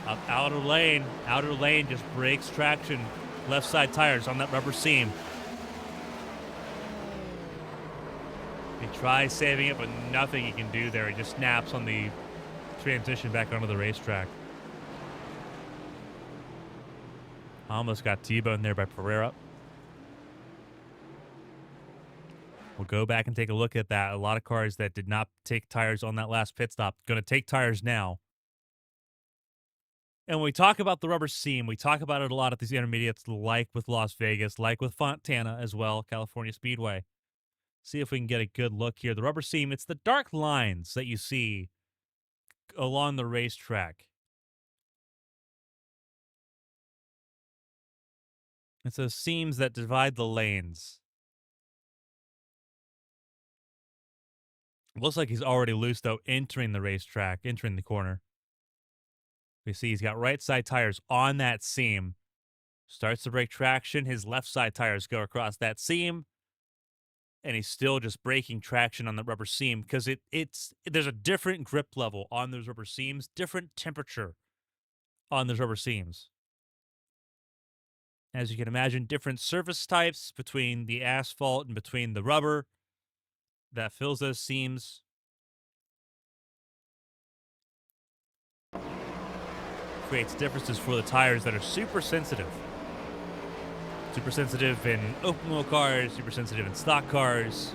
Up outer lane. Outer lane just breaks traction. Left side tires on that rubber seam. He tries saving it, but nothing he can do there. He just snaps on the transition back onto the racetrack. Almost got T-boned there by Pereira. We'll go back and take a look at that. A lot of cars that did not take tires on that last pit stop going to take tires now. And when we talk about the rubber seam, we talk about it a lot at these intermediates, like with Las Vegas, like with Fontana as well, California Speedway. See if we can get a good look here. The rubber seam, it's the dark lines that you see along the racetrack. It's those seams that divide the lanes. Looks like he's already loose, though, entering the racetrack, entering the corner. We see he's got right side tires on that seam. Starts to break traction. His left side tires go across that seam. And he's still just breaking traction on the rubber seam because there's a different grip level on those rubber seams, different temperature on those rubber seams. As you can imagine, different surface types between the asphalt and between the rubber that fills those seams. Creates differences for the tires that are super sensitive. Super sensitive in open wheel cars, super sensitive in stock cars.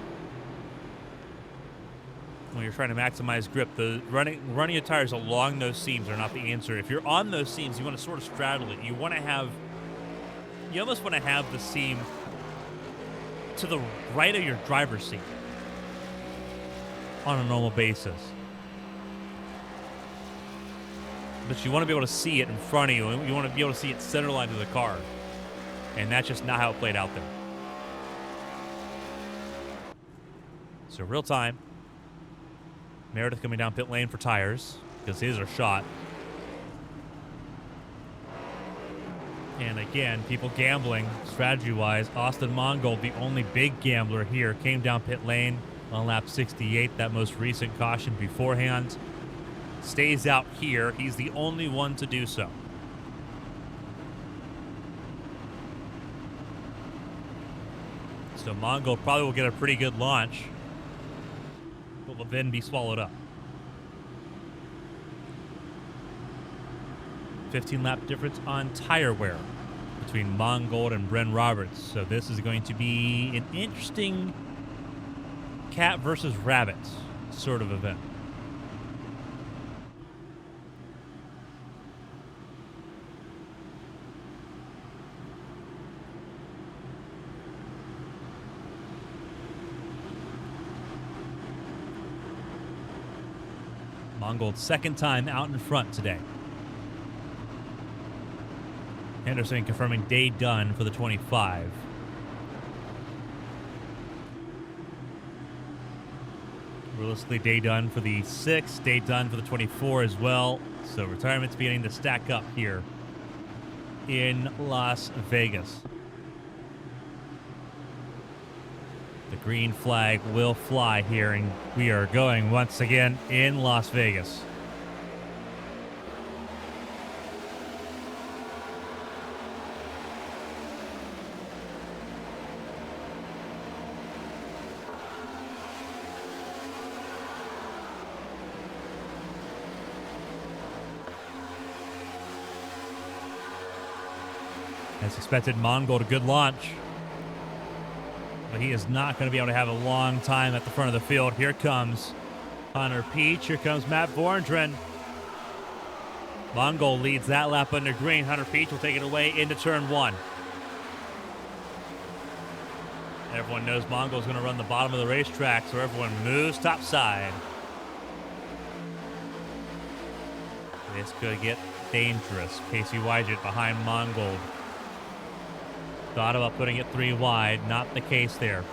When you're trying to maximize grip, the running your tires along those seams are not the answer. If you're on those seams, you want to sort of straddle it. You almost want to have the seam to the right of your driver's seat on a normal basis. But you want to be able to see it in front of you. You want to be able to see it center line to the car. And that's just not how it played out there. So real time. Meredith coming down pit lane for tires because his are shot. And again, people gambling strategy-wise. Austin Mongold, the only big gambler here, came down pit lane on lap 68, that most recent caution beforehand. Stays out here. He's the only one to do so. So Mongold probably will get a pretty good launch, but will then be swallowed up. 15-lap difference on tire wear between Mongold and Bren Roberts. So this is going to be an interesting cat versus rabbit sort of event. Mongold's second time out in front today. Henderson confirming day done for the 25. Realistically, day done for the 6, day done for the 24 as well. So retirement's beginning to stack up here in Las Vegas. The green flag will fly here, and we are going once again in Las Vegas. As expected, Mongold a good launch. But he is not going to be able to have a long time at the front of the field. Here comes Hunter Peach. Here comes Matt Vorndren. Mongold leads that lap under green. Hunter Peach will take it away into turn 1. Everyone knows Mongold's going to run the bottom of the racetrack, so everyone moves topside. This could get dangerous. Casey Wygett behind Mongold. Thought about putting it 3 wide. Not the case there.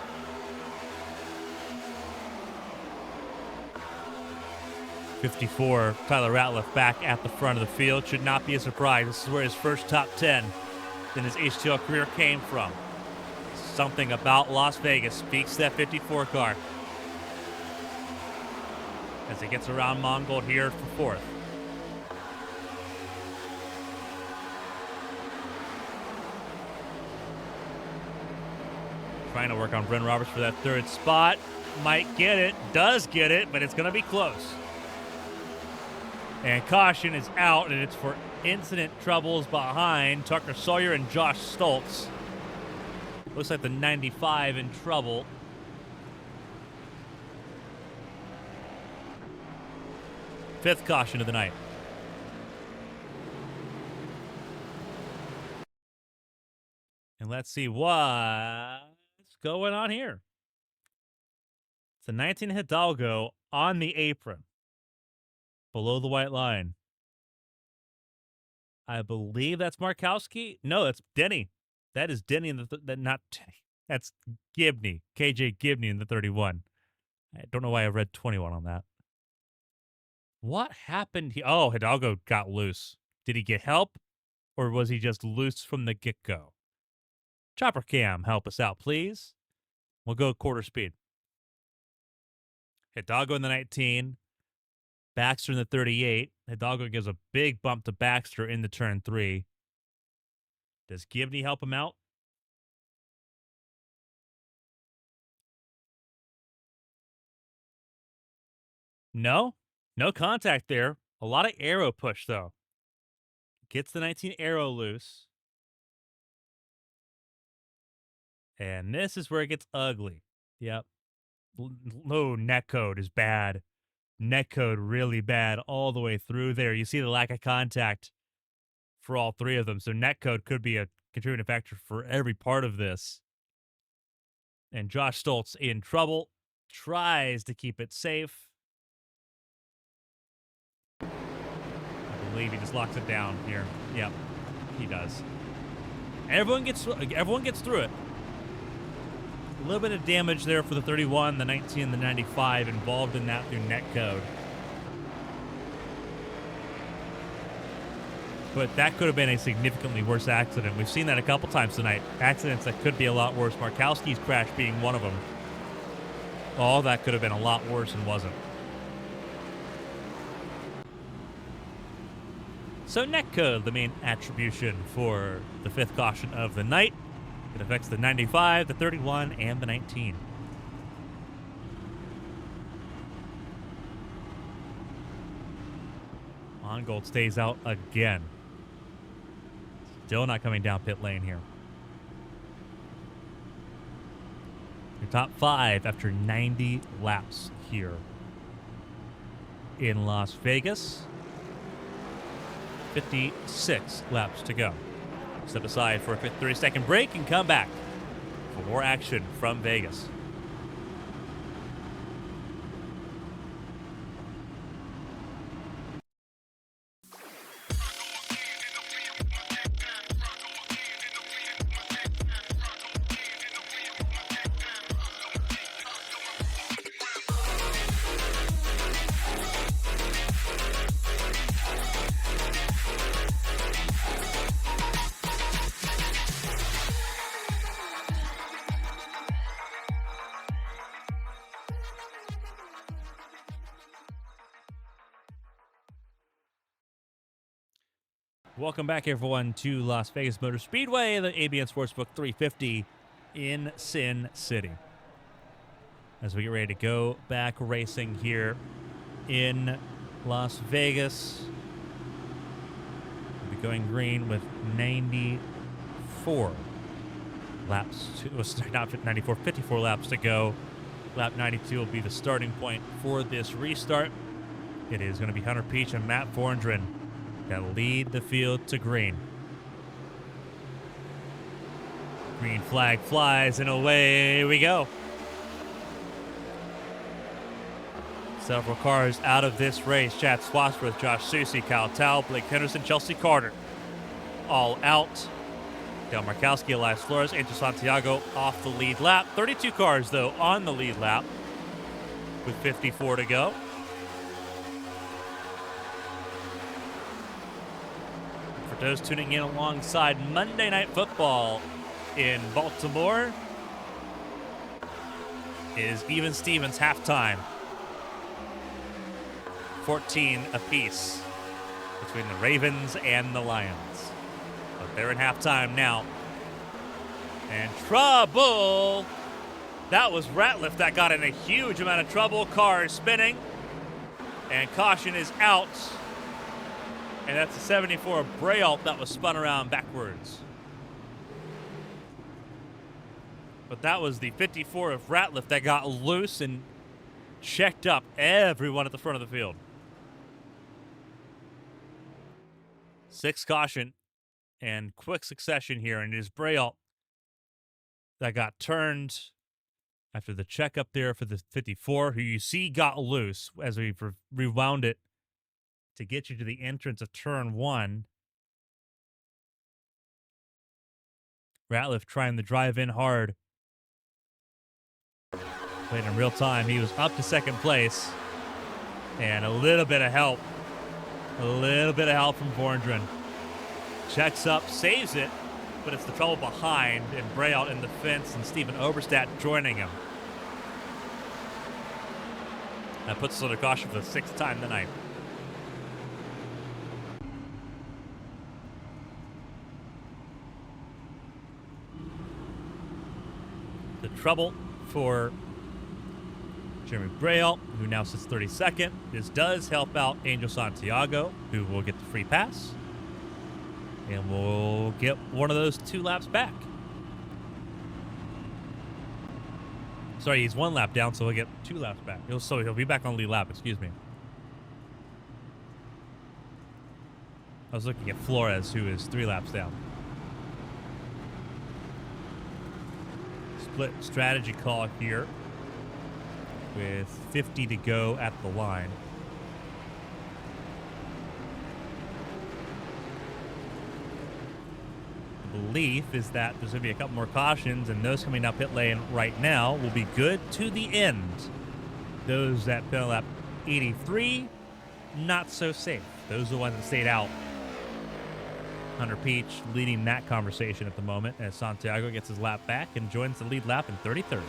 '54, Tyler Ratliff back at the front of the field. Should not be a surprise. This is where his first top 10 in his HTL career came from. Something about Las Vegas speaks to that 54 car. As he gets around Mongold here for 4th. Trying to work on Bren Roberts for that 3rd spot. Might get it. Does get it, but it's going to be close. And caution is out, and it's for incident troubles behind Tucker Sawyer and Josh Stoltz. Looks like the 95 in trouble. Fifth caution of the night. And let's see what's going on here. It's a 19 Hidalgo on the apron. Below the white line. I believe that's Markowski. No, that's Denny. That is Denny in the not Denny. That's Gibney. KJ Gibney in the 31. I don't know why I read 21 on that. What happened here? Oh, Hidalgo got loose. Did he get help? Or was he just loose from the get-go? Chopper Cam, help us out, please. We'll go quarter speed. Hidalgo in the 19. Baxter in the 38. Hidalgo gives a big bump to Baxter into turn 3. Does Gibney help him out? No. No contact there. A lot of arrow push, though. Gets the 19 arrow loose. And this is where it gets ugly. Yep. Oh, netcode is bad. Netcode really bad all the way through there. You see the lack of contact for all 3 of them. So netcode could be a contributing factor for every part of this. And Josh Stoltz in trouble. Tries to keep it safe. I believe he just locks it down here. Yep, he does. Everyone gets through it. A little bit of damage there for the 31, the 19, the 95 involved in that through netcode. But that could have been a significantly worse accident. We've seen that a couple times tonight. Accidents that could be a lot worse. Markowski's crash being one of them. All that could have been a lot worse and wasn't. So net code, the main attribution for the 5th caution of the night. It affects the 95, the 31, and the 19. Ongold stays out again. Still not coming down pit lane here. Your top 5 after 90 laps here in Las Vegas. 56 laps to go. Step aside for a 30-second break and come back for more action from Vegas. Welcome back, everyone, to Las Vegas Motor Speedway, the ABN Sportsbook 350 in Sin City. As we get ready to go back racing here in Las Vegas, we'll be going green with 94 laps. Not 94, 54 laps to go. Lap 92 will be the starting point for this restart. It is going to be Hunter Peach and Matt Vorndren that lead the field to green. Green flag flies, and away we go. Several cars out of this race. Chad Swassworth, Josh Susi, Kyle Tao, Blake Henderson, Chelsea Carter. All out. Dale Markowski, Elias Flores, Angel Santiago off the lead lap. 32 cars, though, on the lead lap with 54 to go. For those tuning in alongside Monday Night Football in Baltimore, is even Stevens halftime. 14 apiece between the Ravens and the Lions. But they're in halftime now. And trouble! That was Ratliff that got in a huge amount of trouble. Car is spinning. And caution is out. And that's a 74 of Braille that was spun around backwards. But that was the 54 of Ratliff that got loose and checked up everyone at the front of the field. 6 caution and quick succession here. And it is Braille that got turned after the checkup there for the 54, who you see got loose as we rewound it to get you to the entrance of turn 1. Ratliff trying to drive in hard. Played in real time. He was up to second place. And a little bit of help. A little bit of help from Vorndren. Checks up, saves it, but it's the trouble behind, and Braille in the fence and Steven Oberstadt joining him. That puts us under caution for the 6th time tonight. The trouble for Jeremy Braille, who now sits 32nd. This does help out Angel Santiago, who will get the free pass. And we'll get one of those 2 laps back. Sorry, he's 1 lap down, so he'll get 2 laps back. He'll be back on the lead lap, excuse me. I was looking at Flores, who is 3 laps down. Split strategy call here with 50 to go at the line. The belief is that there's going to be a couple more cautions, and those coming down pit lane right now will be good to the end. Those that fell lap 83, not so safe. Those are the ones that stayed out Hunter Peach leading that conversation at the moment as Santiago gets his lap back and joins the lead lap in 33rd.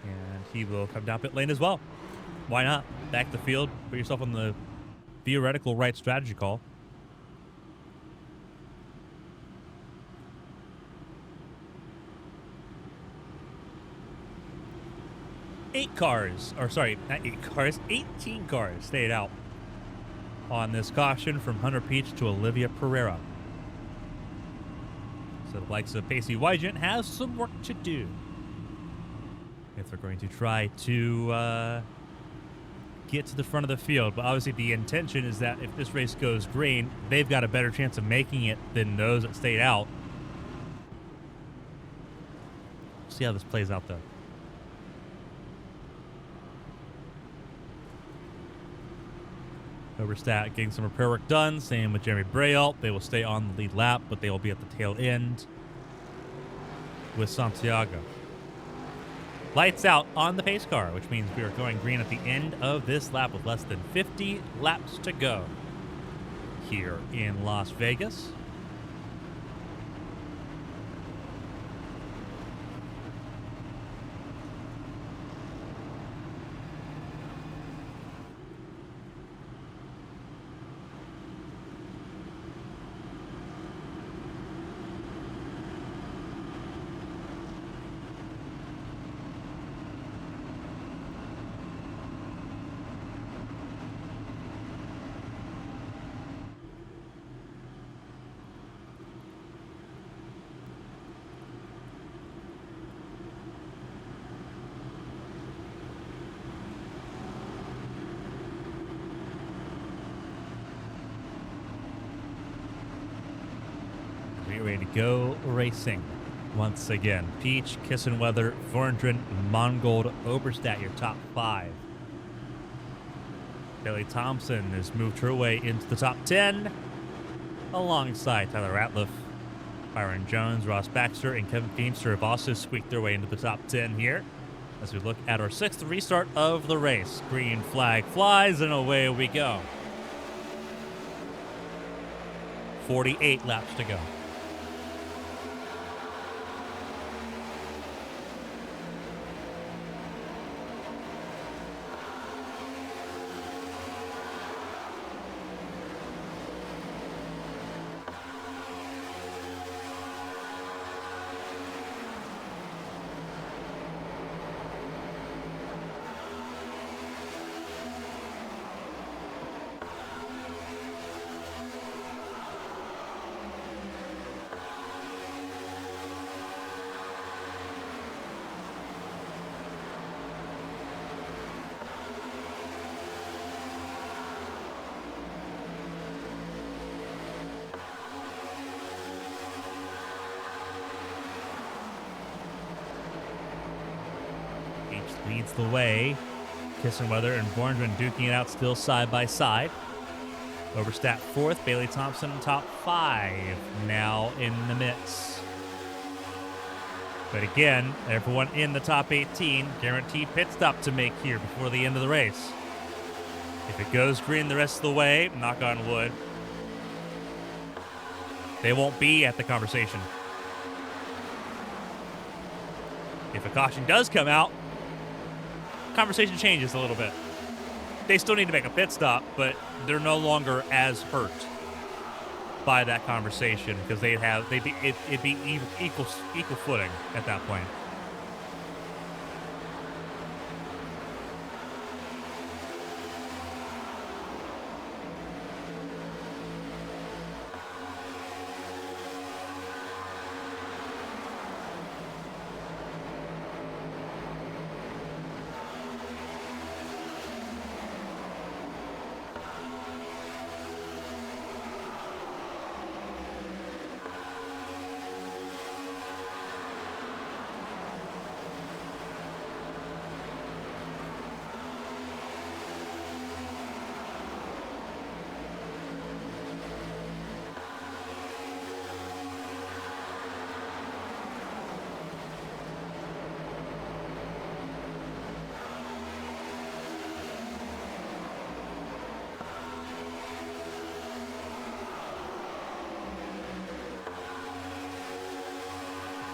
And he will come down pit lane as well. Why not? Back the field, put yourself on the theoretical right strategy call. Not 18 cars stayed out on this caution from Hunter Peach to Olivia Pereira. So the likes of Pacey Wygent has some work to do if they're going to try to get to the front of the field. But obviously the intention is that if this race goes green, they've got a better chance of making it than those that stayed out. See how this plays out, though. Oberstadt getting some repair work done. Same with Jeremy Braille. They will stay on the lead lap, but they will be at the tail end with Santiago. Lights out on the pace car, which means we are going green at the end of this lap with less than 50 laps to go here in Las Vegas. Ready to go racing once again. Peach, Kissenweather, Vorndren, Mongold, Oberstadt, your top 5. Bailey Thompson has moved her way into the top 10 alongside Tyler Ratliff. Byron Jones, Ross Baxter, and Kevin Feimster have also squeaked their way into the top 10 here as we look at our 6th restart of the race. Green flag flies and away we go. 48 laps to go. Leads the way. Kissenweather and Vorndren duking it out still side by side. Oberstadt 4th, Bailey Thompson top 5 now in the mix. But again, everyone in the top 18 guaranteed pit stop to make here before the end of the race. If it goes green the rest of the way, knock on wood, they won't be at the conversation. If a caution does come out, conversation changes a little bit. They still need to make a pit stop, but they're no longer as hurt by that conversation because it'd be equal footing at that point.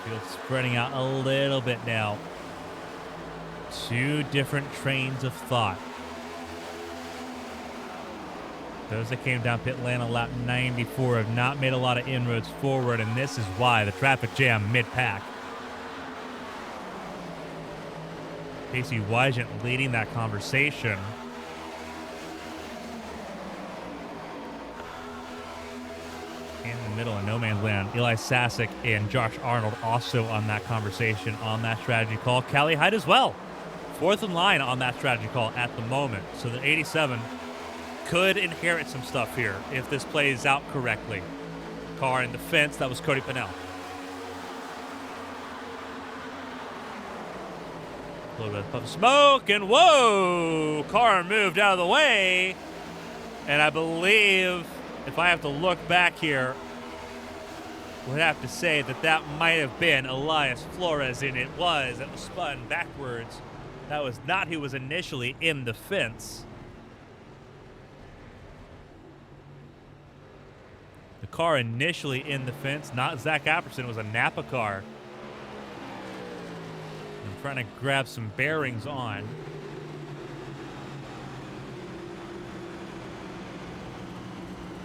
Field spreading out a little bit now. Two different trains of thought. Those that came down pit lane on lap 94 have not made a lot of inroads forward, and this is why the traffic jam mid-pack. Casey Wygant leading that conversation. In the middle of no man's land, Eli Sasek and Josh Arnold also on that conversation on that strategy call. Callie Hyde as well. Fourth in line on that strategy call at the moment. So the 87 could inherit some stuff here if this plays out correctly. Car in the fence, that was Cody Pennell. A little bit of puff of smoke, and whoa! Car moved out of the way. And I believe, if I have to look back here, would have to say that that might have been Elias Flores, and it was. It was spun backwards. That was not who was initially in the fence. The car initially in the fence, not Zach Apperson, it was a Napa car. I'm trying to grab some bearings on.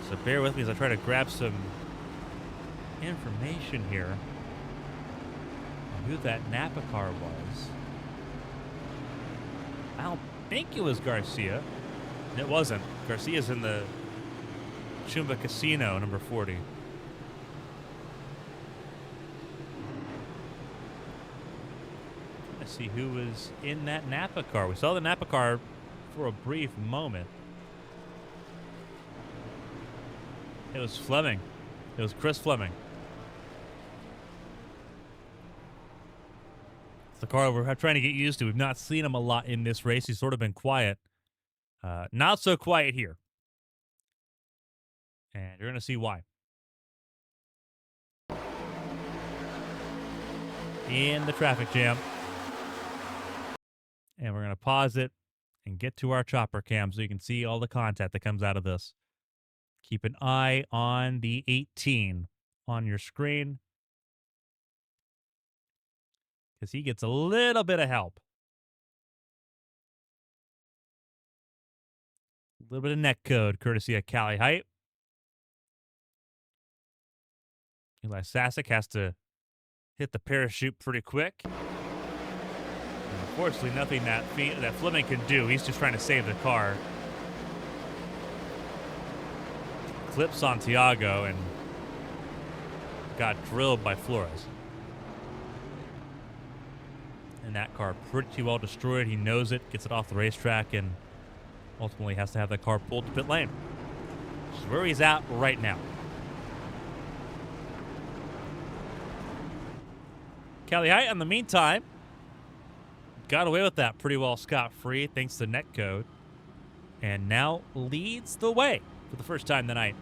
So bear with me as I try to grab some information here on who that Napa car was. I don't think it was Garcia. It wasn't. Garcia's in the Chumba Casino, number 40. Let's see who was in that Napa car. We saw the Napa car for a brief moment. It was Fleming. It was Chris Fleming. It's the car we're trying to get used to. We've not seen him a lot in this race. He's sort of been quiet. Not so quiet here. And you're going to see why. In the traffic jam. And we're going to pause it and get to our chopper cam so you can see all the content that comes out of this. Keep an eye on the 18 on your screen, because he gets a little bit of help. A little bit of neck code, courtesy of Callie Height. Eli Sasek has to hit the parachute pretty quick. And unfortunately, nothing that Fleming can do. He's just trying to save the car. Clipped Santiago and got drilled by Flores. And that car pretty well destroyed. He knows it, gets it off the racetrack, and ultimately has to have that car pulled to pit lane. Which is where he's at right now. Callie Height, in the meantime, got away with that pretty well scot-free thanks to net code, and now leads the way for the first time tonight.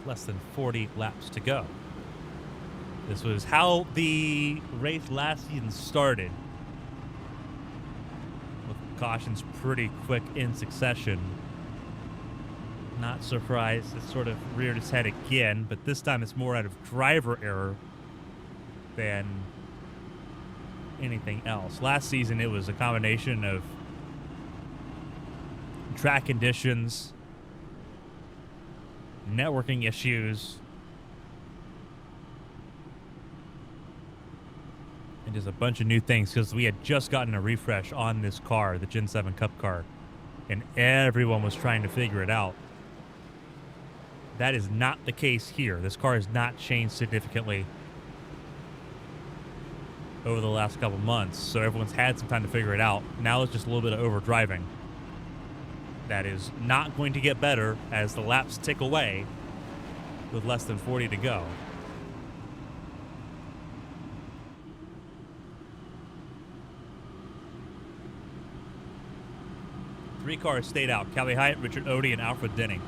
Less than 40 laps to go. This was how the race last season started, with cautions pretty quick in succession. Not surprised it sort of reared its head again, but this time it's more out of driver error than anything else. Last season it was a combination of track conditions, networking issues, and just a bunch of new things, because we had just gotten a refresh on this car, the Gen 7 Cup car, and everyone was trying to figure it out. That is not the case here. This car has not changed significantly over the last couple months, so everyone's had some time to figure it out. Now it's just a little bit of overdriving. That is not going to get better as the laps tick away with less than 40 to go. Three cars stayed out: Callie Height, Richard Odie, and Alfred Denning.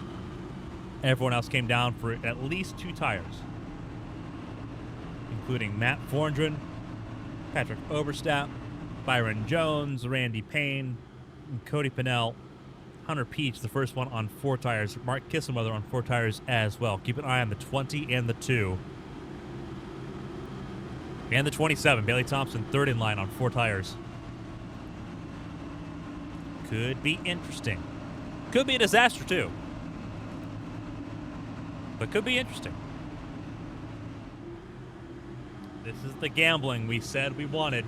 Everyone else came down for at least 2 tires, including Matt Forndren, Patrick Oberstadt, Byron Jones, Randy Payne, and Cody Pennell. Hunter Peach, the first one on 4 tires. Mark Kissenweather on 4 tires as well. Keep an eye on the 20 and the 2. And the 27. Bailey Thompson, third in line on 4 tires. Could be interesting. Could be a disaster, too. But could be interesting. This is the gambling we said we wanted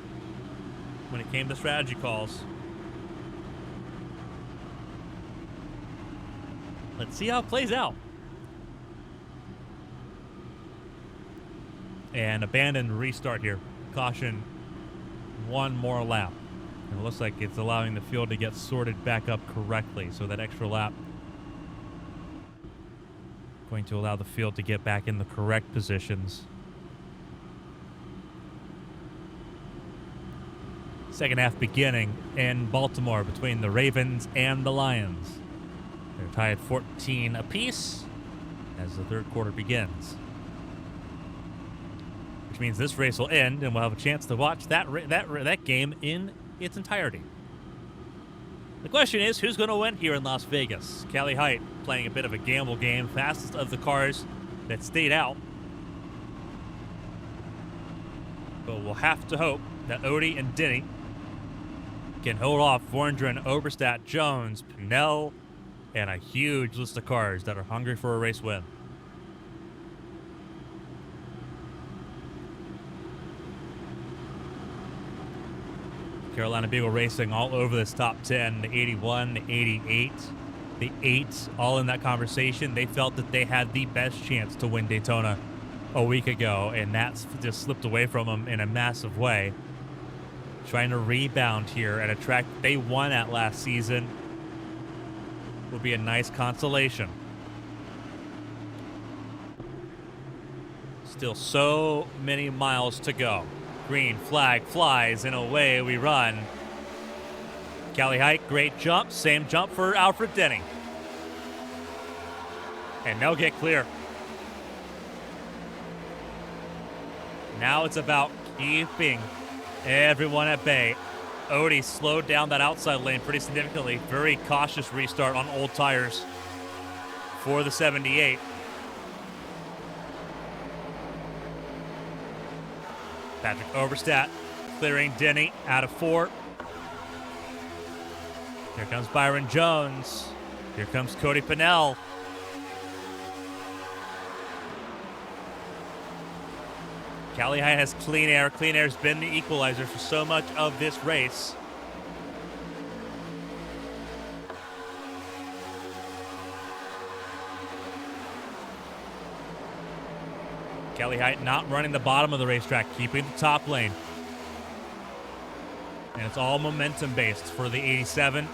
when it came to strategy calls. Let's see how it plays out. And abandoned restart here. Caution, 1 more lap. And it looks like it's allowing the field to get sorted back up correctly. So that extra lap going to allow the field to get back in the correct positions. Second half beginning in Baltimore between the Ravens and the Lions. They're tied at 14 apiece as the third quarter begins. Which means this race will end and we'll have a chance to watch that game in its entirety. The question is, who's going to win here in Las Vegas? Callie Height playing a bit of a gamble game, fastest of the cars that stayed out. But we'll have to hope that Odie and Denny can hold off Forndren, Oberstadt, Jones, Pennell, and a huge list of cars that are hungry for a race win. Carolina Beagle Racing all over this top 10, the 81, the 88, the 8, all in that conversation. They felt that they had the best chance to win Daytona a week ago, and that's just slipped away from them in a massive way. Trying to rebound here at a track they won at last season would be a nice consolation. Still so many miles to go. Green flag flies, and away we run. Callie Height, great jump. Same jump for Alfred Denny. And they'll get clear. Now it's about keeping everyone at bay. Odie slowed down that outside lane pretty significantly. Very cautious restart on old tires for the 78. Patrick Oberstadt clearing Denny out of 4. Here comes Byron Jones. Here comes Cody Pennell. Callie Height has clean air. Clean air's been the equalizer for so much of this race. Callie Height not running the bottom of the racetrack, keeping the top lane. And it's all momentum based for the 87.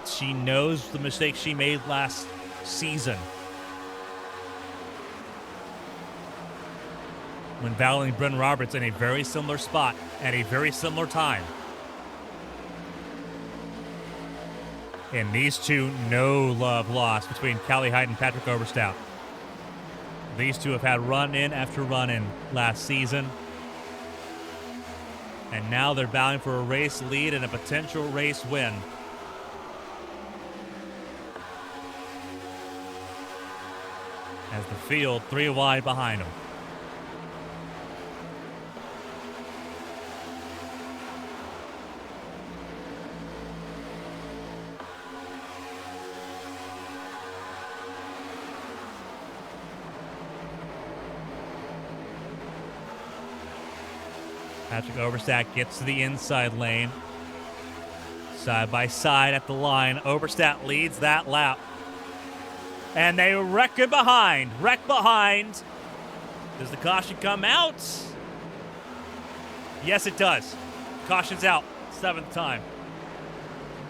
She knows the mistakes she made last season when battling Bryn Roberts in a very similar spot at a very similar time. And these two, no love lost between Callie Height and Patrick Oberstadt. These two have had run-in after run-in last season. And now they're battling for a race lead and a potential race win. As the field 3 wide behind them. Patrick Oberstadt gets to the inside lane. Side by side at the line. Oberstadt leads that lap. And they wreck behind. Does the caution come out? Yes, it does. Caution's out. 7th time.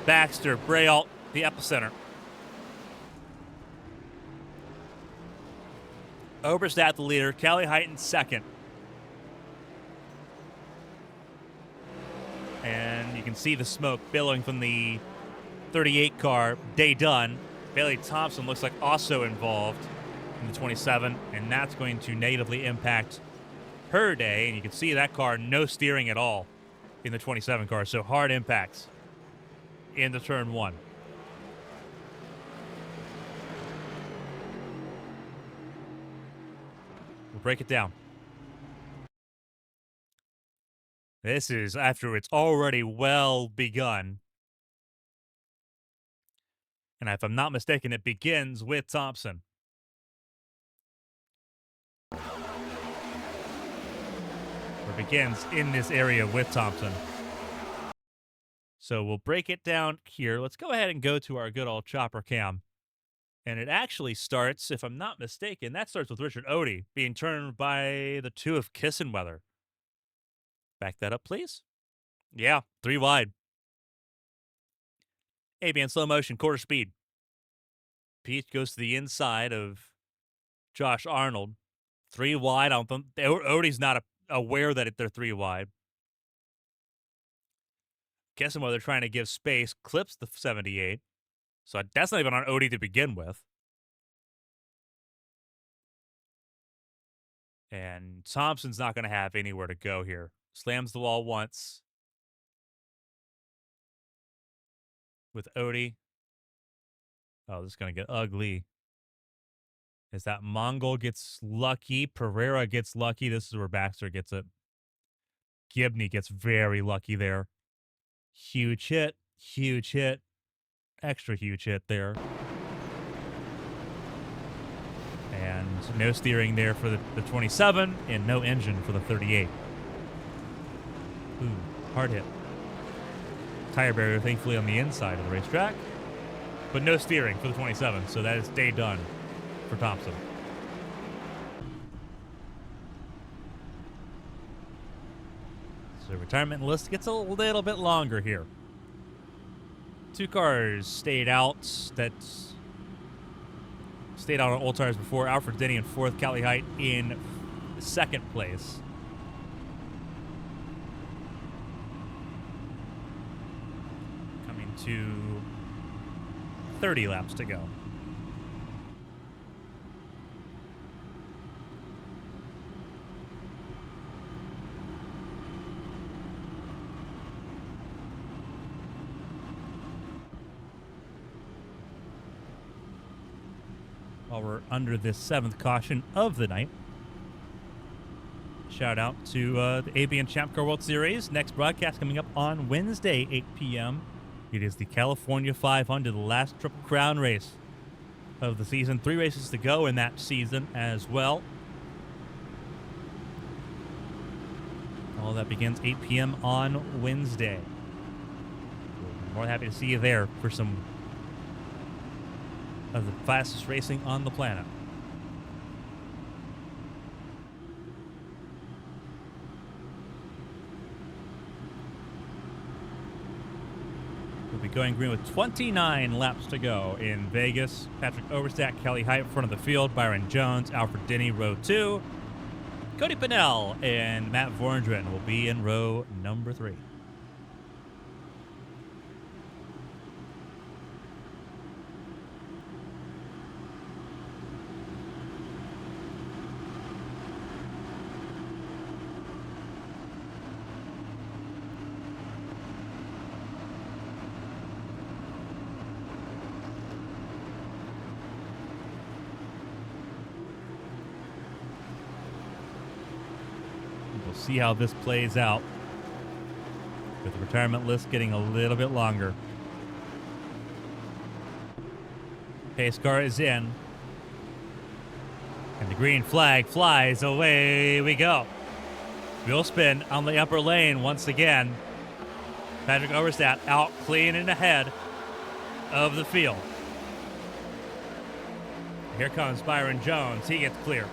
Baxter, Braille, the epicenter. Oberstadt the leader. Callie Height in 2nd. And you can see the smoke billowing from the 38 car. Day done. Bailey Thompson looks like also involved. in the 27, and that's going to negatively impact her day. And you can see that car, no steering at all in the 27 car, so hard impacts in the turn 1. We'll break it down. This is after it's already well begun. And if I'm not mistaken, it begins with Thompson. Or begins in this area with Thompson. So we'll break it down here. Let's go ahead and go to our good old chopper cam. And it actually starts, if I'm not mistaken, that starts with Richard Odie being turned by the 2 of Kissenweather. Back that up, please. Yeah, 3 wide. AB in slow motion, quarter speed. Pete goes to the inside of Josh Arnold. 3 wide. I don't think Odie's not aware that they're 3 wide. Kissenweather trying to give space, clips the 78. So that's not even on Odie to begin with. And Thompson's not going to have anywhere to go here. Slams the wall once with Odie. Oh, this is going to get ugly. As that Mongol gets lucky, Pereira gets lucky. This is where Baxter gets it. Gibney gets very lucky there. Huge hit, extra huge hit there. And no steering there for the 27, and no engine for the 38. Ooh, hard hit. Tire barrier, thankfully, on the inside of the racetrack. But no steering for the 27, so that is day done for Thompson. So retirement list gets a little bit longer here. 2 cars stayed out on old tires before. Alfred Denny in 4th, Callie Height in 2nd place. Coming to 30 laps to go. While we're under this 7th caution of the night, shout out to the ABN Champ Car World Series. Next broadcast coming up on Wednesday, 8 p.m. It is the California 500, the last Triple Crown race of the season. 3 races to go in that season as well. All that begins 8 p.m. on Wednesday. We're more than happy to see you there for some of the fastest racing on the planet. We'll be going green with 29 laps to go in Vegas. Patrick Overstack, Kelly Height in front of the field, Byron Jones, Alfred Denny, row 2. Cody Pennell and Matt Vorndren will be in row number 3. See how this plays out with the retirement list getting a little bit longer. Pace car is in, and the green flag flies. Away we go. Wheel spin on the upper lane once again. Patrick Overstat out clean and ahead of the field. Here comes Byron Jones. He gets clear.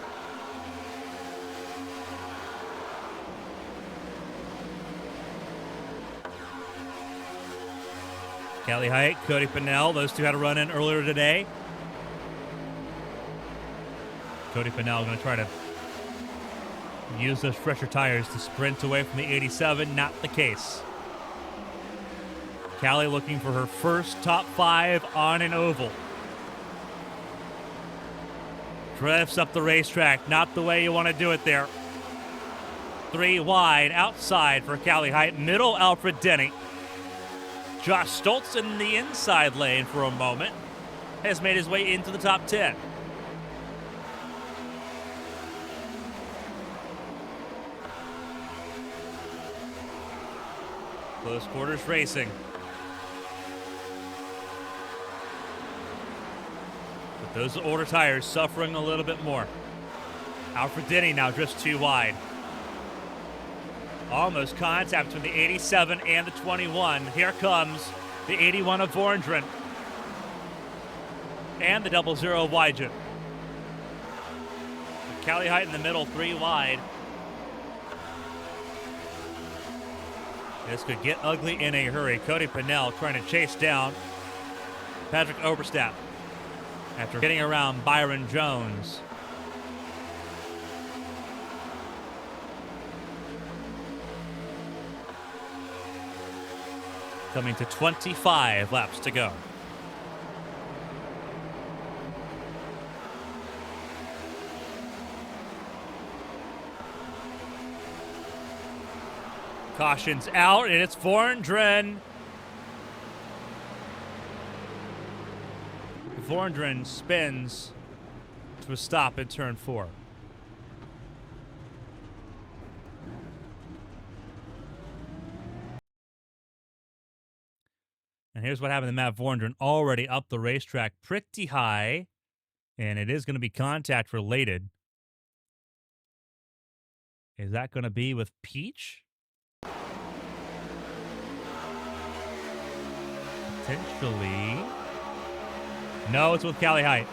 Callie Height, Cody Pennell, those two had a run in earlier today. Cody Pennell going to try to use those fresher tires to sprint away from the 87. Not the case. Callie looking for her first top 5 on an oval. Drifts up the racetrack. Not the way you want to do it there. 3 wide outside for Callie Height. Middle, Alfred Denny. Josh Stoltz in the inside lane for a moment. Has made his way into the top 10. Close quarters racing. But those older tires suffering a little bit more. Alfred Denny now drifts 2 wide. Almost contact between the 87 and the 21. Here comes the 81 of Vorndren. And the 00 of Wygen. Callie Height in the middle, 3 wide. This could get ugly in a hurry. Cody Pennell trying to chase down Patrick Oberstadt after getting around Byron Jones. Coming to 25 laps to go. Caution's out, and it's Vorndren. Vorndren spins to a stop in turn 4. And here's what happened to Matt Vorndren, already up the racetrack pretty high, and it is going to be contact related. Is that going to be with Peach? Potentially. No, it's with Callie Height.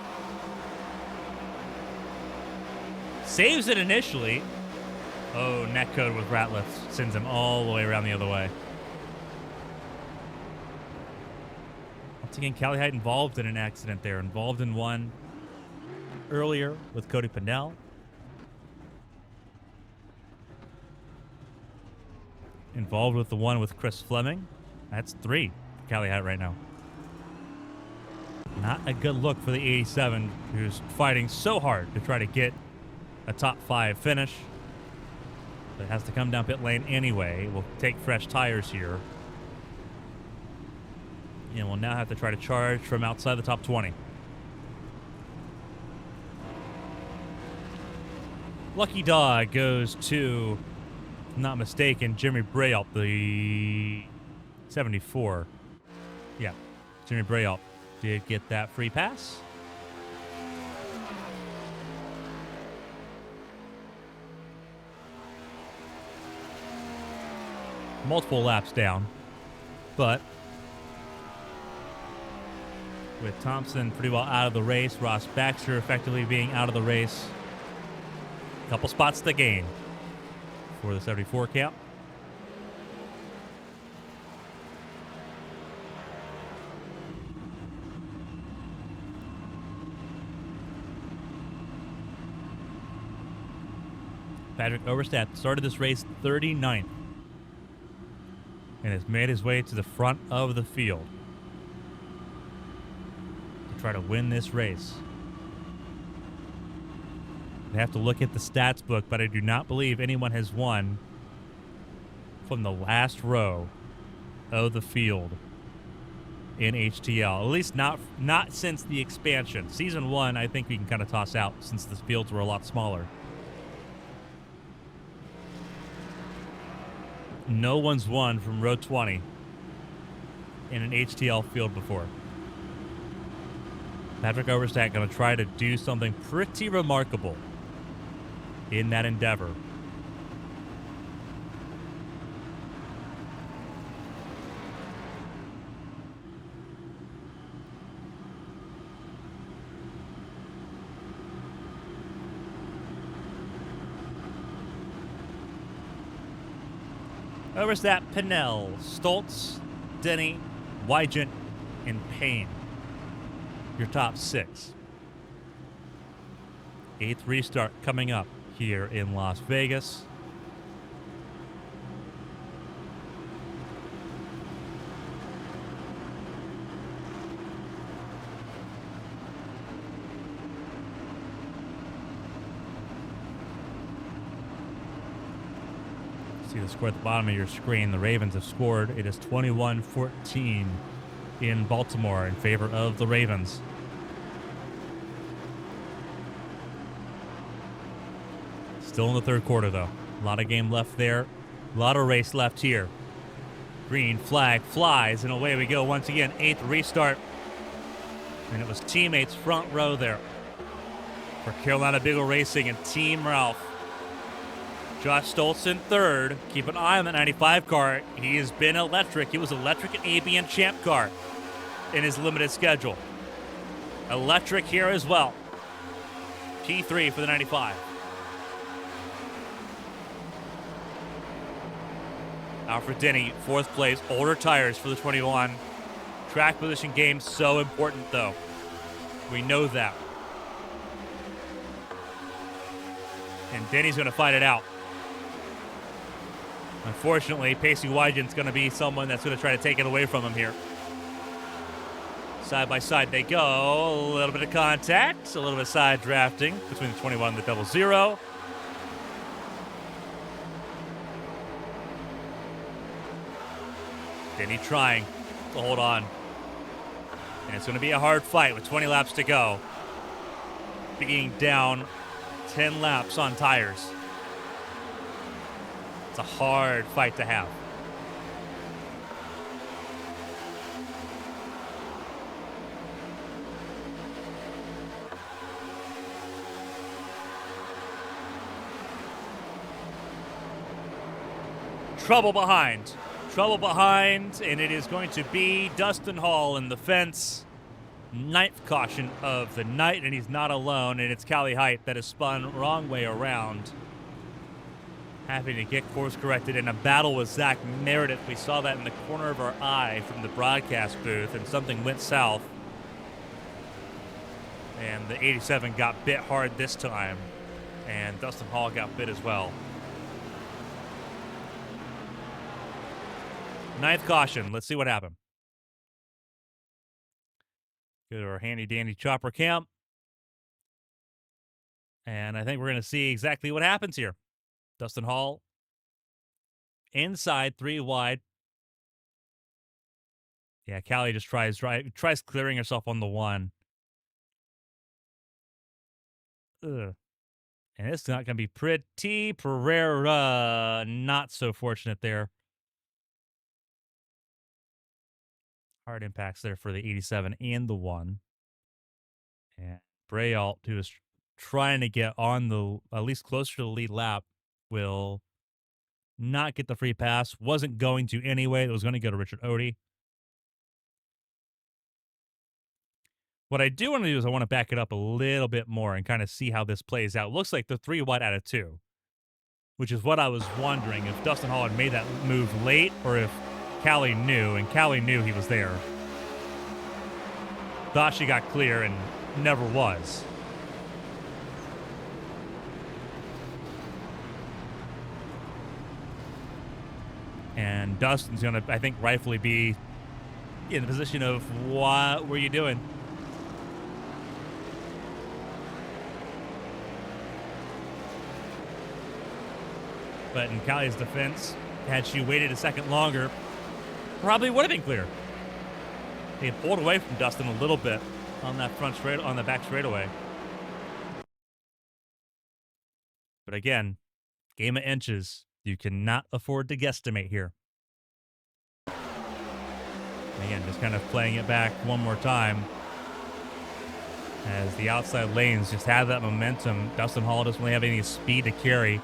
Saves it initially. Oh, netcode with Ratliff sends him all the way around the other way. Once again, Callie Height involved in an accident there. Involved in one earlier with Cody Pennell. Involved with the one with Chris Fleming. That's 3 for Callie Height right now. Not a good look for the 87, who's fighting so hard to try to get a top 5 finish. But it has to come down pit lane anyway. We'll take fresh tires here. And we'll now have to try to charge from outside the top 20. Lucky Dog goes to, if I'm not mistaken, Jimmy Braille, the 74. Yeah, Jimmy Braille did get that free pass. Multiple laps down, but with Thompson pretty well out of the race, Ross Baxter effectively being out of the race. A couple spots to gain for the 74 count. Patrick Oberstadt started this race 39th and has made his way to the front of the field to try to win this race. I have to look at the stats book, but I do not believe anyone has won from the last row of the field in HTL. At least not since the expansion. Season 1, I think we can kind of toss out since the fields were a lot smaller. No one's won from row 20 in an HTL field before. Patrick Oberstadt going to try to do something pretty remarkable in that endeavor. Oberstadt, Pennell, Stoltz, Denny, Wygant, and Payne. Your top 6. 8th restart coming up here in Las Vegas. See the score at the bottom of your screen. The Ravens have scored. It is 21-14 in Baltimore in favor of the Ravens. Still in the third quarter, though. A lot of game left there. A lot of race left here. Green flag flies, and away we go once again. 8th restart. And it was teammates front row there for Carolina Beagle Racing and Team Ralph. Josh Stoltzen, third. Keep an eye on that 95 car. He has been electric. He was electric at ABN Champ Car in his limited schedule. Electric here as well. P3 for the 95. Alfred Denny, 4th place. Older tires for the 21. Track position game, so important, though. We know that. And Denny's going to fight it out. Unfortunately, Pacey Wygen's going to be someone that's going to try to take it away from him here. Side by side they go. A little bit of contact, a little bit of side drafting between the 21 and the 00. Denny trying to hold on. And it's going to be a hard fight with 20 laps to go. Being down 10 laps on tires. It's a hard fight to have. Trouble behind. Trouble behind, and it is going to be Dustin Hall in the fence. 9th caution of the night, and he's not alone, and it's Callie Height that is spun wrong way around. Having to get course corrected in a battle with Zach Meredith. We saw that in the corner of our eye from the broadcast booth, and something went south. And the 87 got bit hard this time, and Dustin Hall got bit as well. 9th caution. Let's see what happened. Go to our handy-dandy chopper cam. And I think we're going to see exactly what happens here. Dustin Hall inside, 3 wide. Yeah, Callie just tries clearing herself on the 1. Ugh. And it's not going to be pretty. Pereira, not so fortunate there. Hard impacts there for the 87 and the 1. And Brault, who is trying to get on the, at least closer to the lead lap, will not get the free pass. Wasn't going to anyway. It was going to go to Richard Odie. What I do want to do is I want to back it up a little bit more and kind of see how this plays out. It looks like the 3 wide out of 2, which is what I was wondering, if Dustin Hall had made that move late or if Callie knew, and Callie knew he was there. Thought she got clear and never was. And Dustin's going to, I think, rightfully be in the position of, what were you doing? But in Callie's defense, had she waited a second longer, probably would have been clear. They had pulled away from Dustin a little bit on that on the back straightaway. But again, game of inches. You cannot afford to guesstimate here. And again, just kind of playing it back one more time. As the outside lanes just have that momentum. Dustin Hall doesn't really have any speed to carry.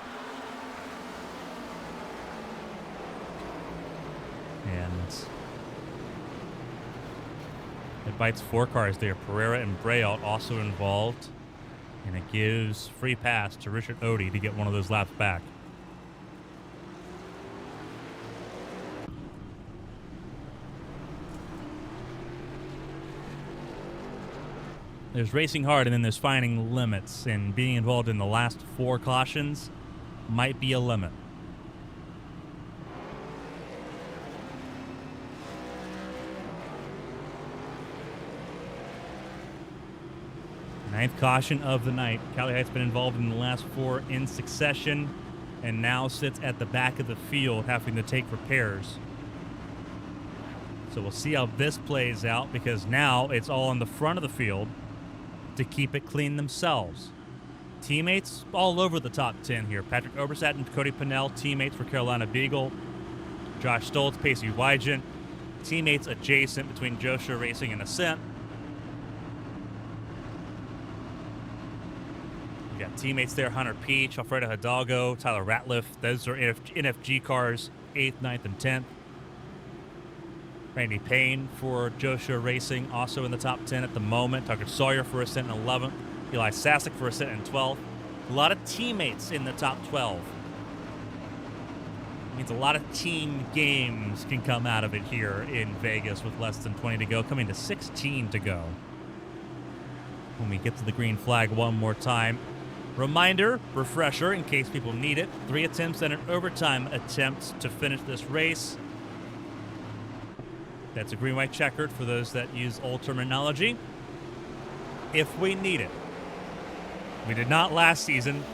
And it bites 4 cars there. Pereira and Brault also involved. And it gives free pass to Richard Odie to get one of those laps back. There's racing hard, and then there's finding limits, and being involved in the last 4 cautions might be a limit. Ninth caution of the night. Callie Height's been involved in the last 4 in succession. and now sits at the back of the field having to take repairs. So we'll see how this plays out, because now it's all on the front of the field to keep it clean themselves. Teammates all over the top 10 here. Patrick Oberstadt and Cody Pennell, teammates for Carolina Beagle. Josh Stoltz, Pacey Wygant, teammates adjacent between Joshua Racing and Ascent. We got teammates there, Hunter Peach, Alfredo Hidalgo, Tyler Ratliff. Those are NFG cars, 8th, 9th, and 10th. Randy Payne for Joshua Racing, also in the top 10 at the moment. Tucker Sawyer for Ascent in 11th. Eli Sasek for Ascent in 12th. A lot of teammates in the top 12. It means a lot of team games can come out of it here in Vegas with less than 20 to go, coming to 16 to go. When we get to the green flag one more time. Reminder, refresher, in case people need it. 3 attempts and an overtime attempt to finish this race. That's a green-white checkered for those that use old terminology. If we need it. We did not last season.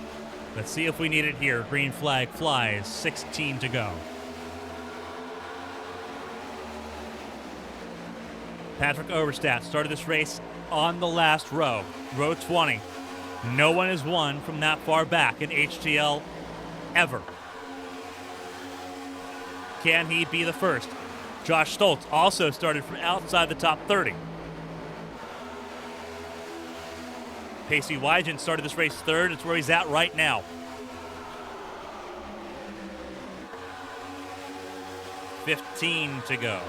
Let's see if we need it here. Green flag flies, 16 to go. Patrick Oberstadt started this race on the last row, row 20. No one has won from that far back in HTL ever. Can he be the first? Josh Stoltz also started from outside the top 30. Pacey Wygant started this race third. It's where he's at right now. $15 to go.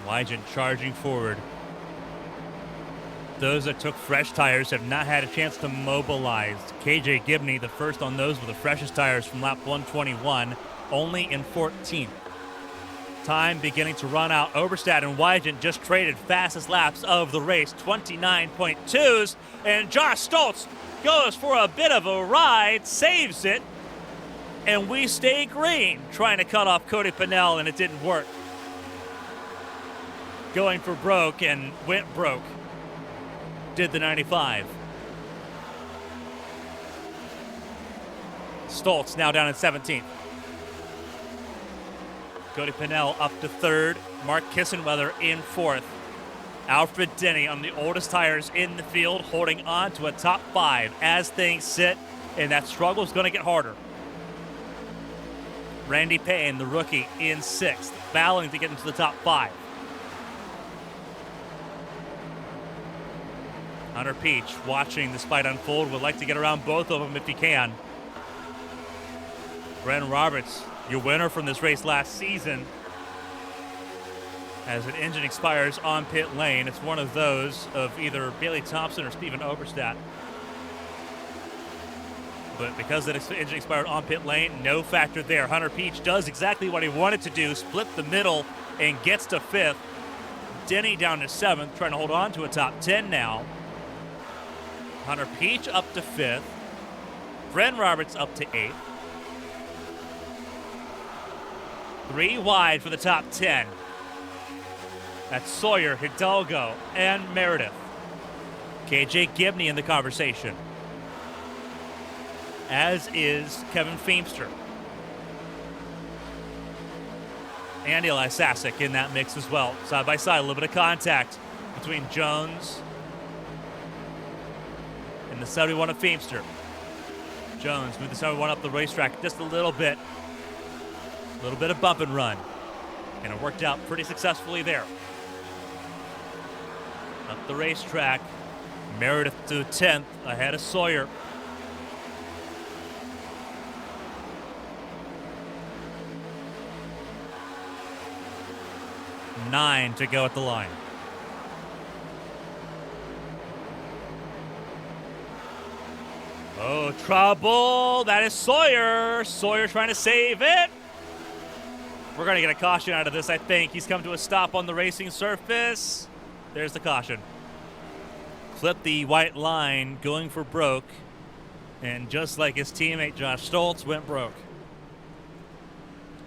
Wygant charging forward. Those that took fresh tires have not had a chance to mobilize. KJ Gibney, the first on those with the freshest tires from lap 121, only in 14th. Time beginning to run out. Oberstadt and Wygant just traded fastest laps of the race, 29.2s, and Josh Stoltz goes for a bit of a ride, saves it, and we stay green, trying to cut off Cody Pennell, and it didn't work. Going for broke and went broke. Did the 95. Stoltz now down in 17th. Cody Pennell up to third. Mark Kissenweather in fourth. Alfred Denny on the oldest tires in the field, holding on to a top 5 as things sit, and that struggle is going to get harder. Randy Payne, the rookie, in 6th, battling to get into the top 5. Hunter Peach watching this fight unfold, would like to get around both of them if he can. Bren Roberts, your winner from this race last season. As an engine expires on pit lane, it's one of those of either Bailey Thompson or Steven Oberstadt. But because that engine expired on pit lane, no factor there. Hunter Peach does exactly what he wanted to do, split the middle and gets to 5th. Denny down to 7th, trying to hold on to a top 10 now. Hunter Peach up to 5th. Bren Roberts up to 8th. 3 wide for the top 10. That's Sawyer, Hidalgo, and Meredith. KJ Gibney in the conversation, as is Kevin Feemster. And Eli Sasek in that mix as well. Side by side, a little bit of contact between Jones and the 71 of Feemster. Jones moved the 71 up the racetrack just a little bit. A little bit of bump and run. And it worked out pretty successfully there. Up the racetrack, Meredith to 10th, ahead of Sawyer. $9 to go at the line. Oh, trouble. That is Sawyer. Sawyer trying to save it. We're going to get a caution out of this, I think. He's come to a stop on the racing surface. There's the caution. Clip the white line, going for broke. And just like his teammate Josh Stoltz went broke.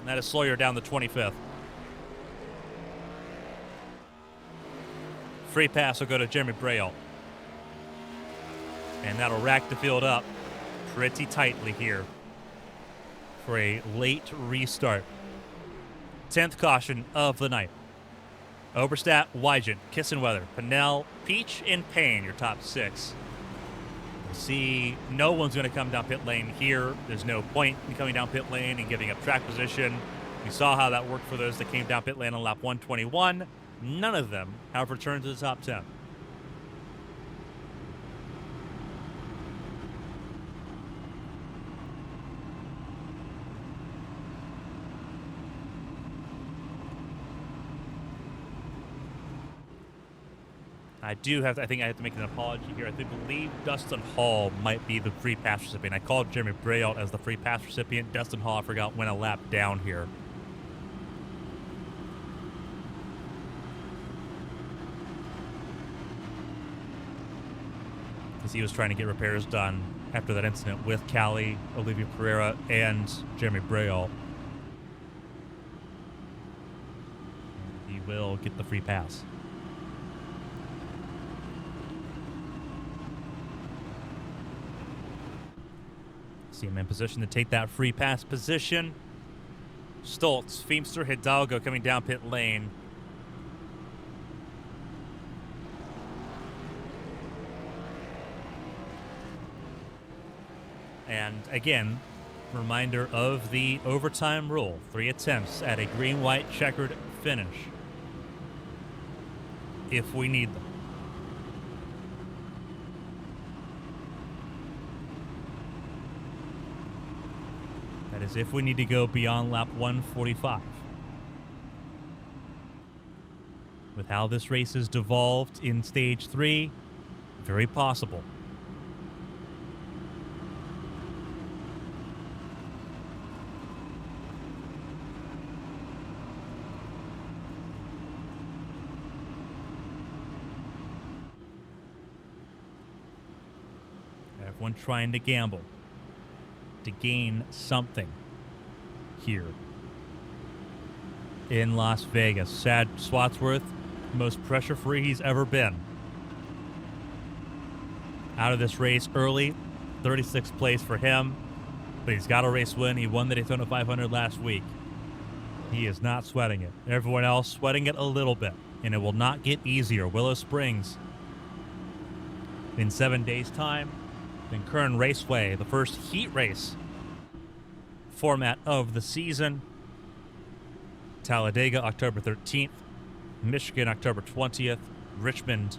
And that is Sawyer down the 25th. Free pass will go to Jeremy Braille. And that'll rack the field up pretty tightly here for a late restart. 10th caution of the night. Oberstadt, Wygant, Kissenweather, Pinnell, Peach, and Payne, your top 6. We'll see no one's going to come down pit lane here. There's no point in coming down pit lane and giving up track position. We saw how that worked for those that came down pit lane on lap 121. None of them have returned to the top 10. I think I have to make an apology here. I believe Dustin Hall might be the free pass recipient. I called Jeremy Braille as the free pass recipient. Dustin Hall, I forgot, went a lap down here. Because he was trying to get repairs done after that incident with Callie, Olivia Pereira, and Jeremy Braille. He will get the free pass. See him in position to take that free pass position. Stoltz, Feemster, Hidalgo coming down pit lane. And again, reminder of the overtime rule. 3 attempts at a green-white checkered finish if we need them. That is if we need to go beyond lap 145. With how this race has devolved in stage 3, very possible. Everyone trying to gamble to gain something here in Las Vegas. Sad Swatsworth, most pressure-free he's ever been. Out of this race early, 36th place for him, but he's got a race win. He won the Daytona 500 last week. He is not sweating it. Everyone else sweating it a little bit, and it will not get easier. Willow Springs in 7 days' time. Then Kern Raceway, the first heat race format of the season. Talladega, October 13th. Michigan, October 20th. Richmond,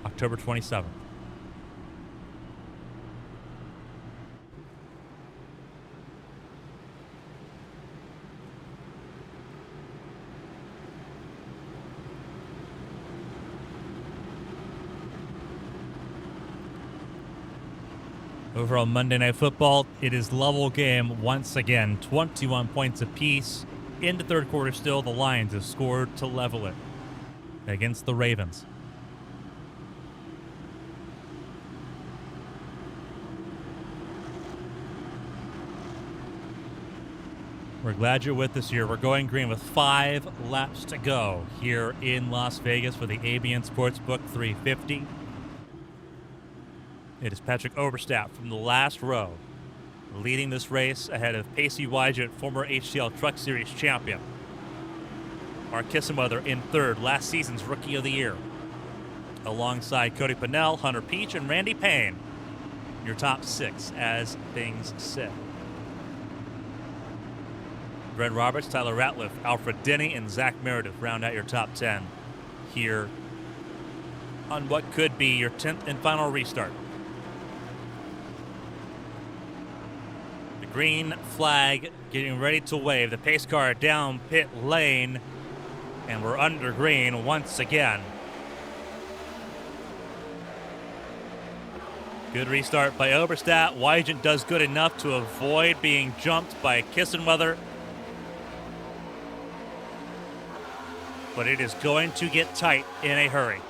October 27th. Over on Monday Night Football, it is level game once again, 21 points apiece. In the third quarter still, the Lions have scored to level it against the Ravens. We're glad you're with us here. We're going green with 5 laps to go here in Las Vegas for the ABN Sportsbook 350. It is Patrick Oberstadt from the last row leading this race ahead of Pacey Wygant, former HTL Truck Series champion. Mark Kissenweather in third, last season's Rookie of the Year. Alongside Cody Pinnell, Hunter Peach, and Randy Payne, your top 6 as things sit. Brett Roberts, Tyler Ratliff, Alfred Denny, and Zach Meredith round out your top 10 here on what could be your 10th and final restart. Green flag getting ready to wave. The pace car down pit lane, and we're under green once again. Good restart by Oberstadt. Wygant does good enough to avoid being jumped by Kissenweather. But it is going to get tight in a hurry.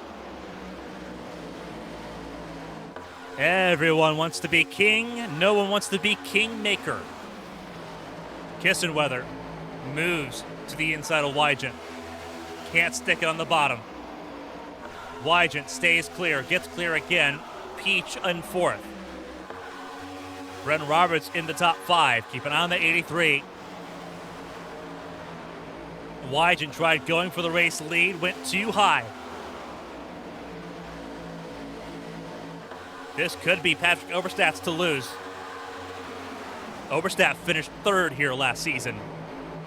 Everyone wants to be king. No one wants to be kingmaker. Kissenweather moves to the inside of Wygent. Can't stick it on the bottom. Wygent stays clear, gets clear again. Peach in fourth. Bren Roberts in the top 5. Keep an eye on the 83. Wygent tried going for the race lead, went too high. This could be Patrick Oberstadt's to lose. Oberstadt finished 3rd here last season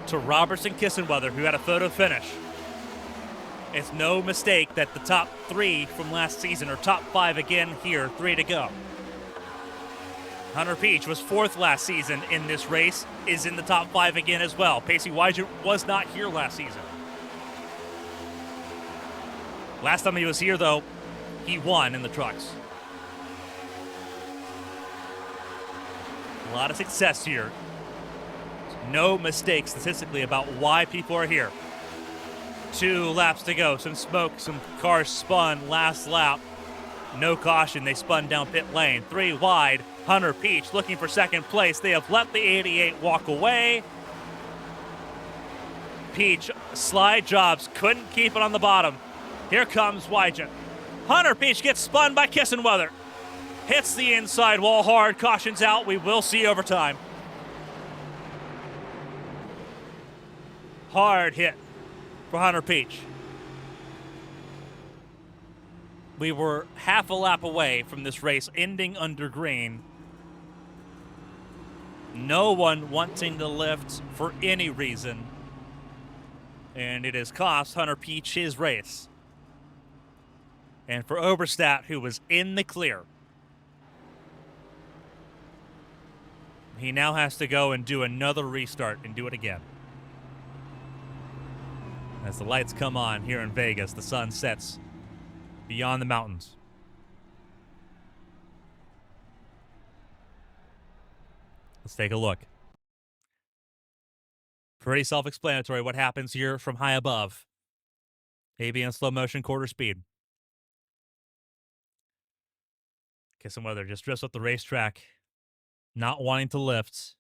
to Roberts and Kissenweather, who had a photo finish. It's no mistake that the top 3 from last season are top 5 again here, 3 to go. Hunter Peach was 4th last season in this race, is in the top 5 again as well. Pacey Wygent was not here last season. Last time he was here, though, he won in the trucks. A lot of success here. No mistake statistically about why people are here. 2 laps to go. Some smoke, some cars spun last lap. No caution. They spun down pit lane. 3 wide. Hunter Peach looking for second place. They have let the 88 walk away. Peach, slide jobs. Couldn't keep it on the bottom. Here comes Wygent. Hunter Peach gets spun by Kissenweather. Hits the inside wall hard. Caution's out. We will see overtime. Hard hit for Hunter Peach. We were half a lap away from this race ending under green. No one wanting to lift for any reason. And it has cost Hunter Peach his race. And for Oberstadt, who was in the clear, he now has to go and do another restart and do it again. As the lights come on here in Vegas, the sun sets beyond the mountains. Let's take a look. Pretty self-explanatory what happens here from high above. AB in slow motion, quarter speed. Kissenweather just drifts up the racetrack, not wanting to lift.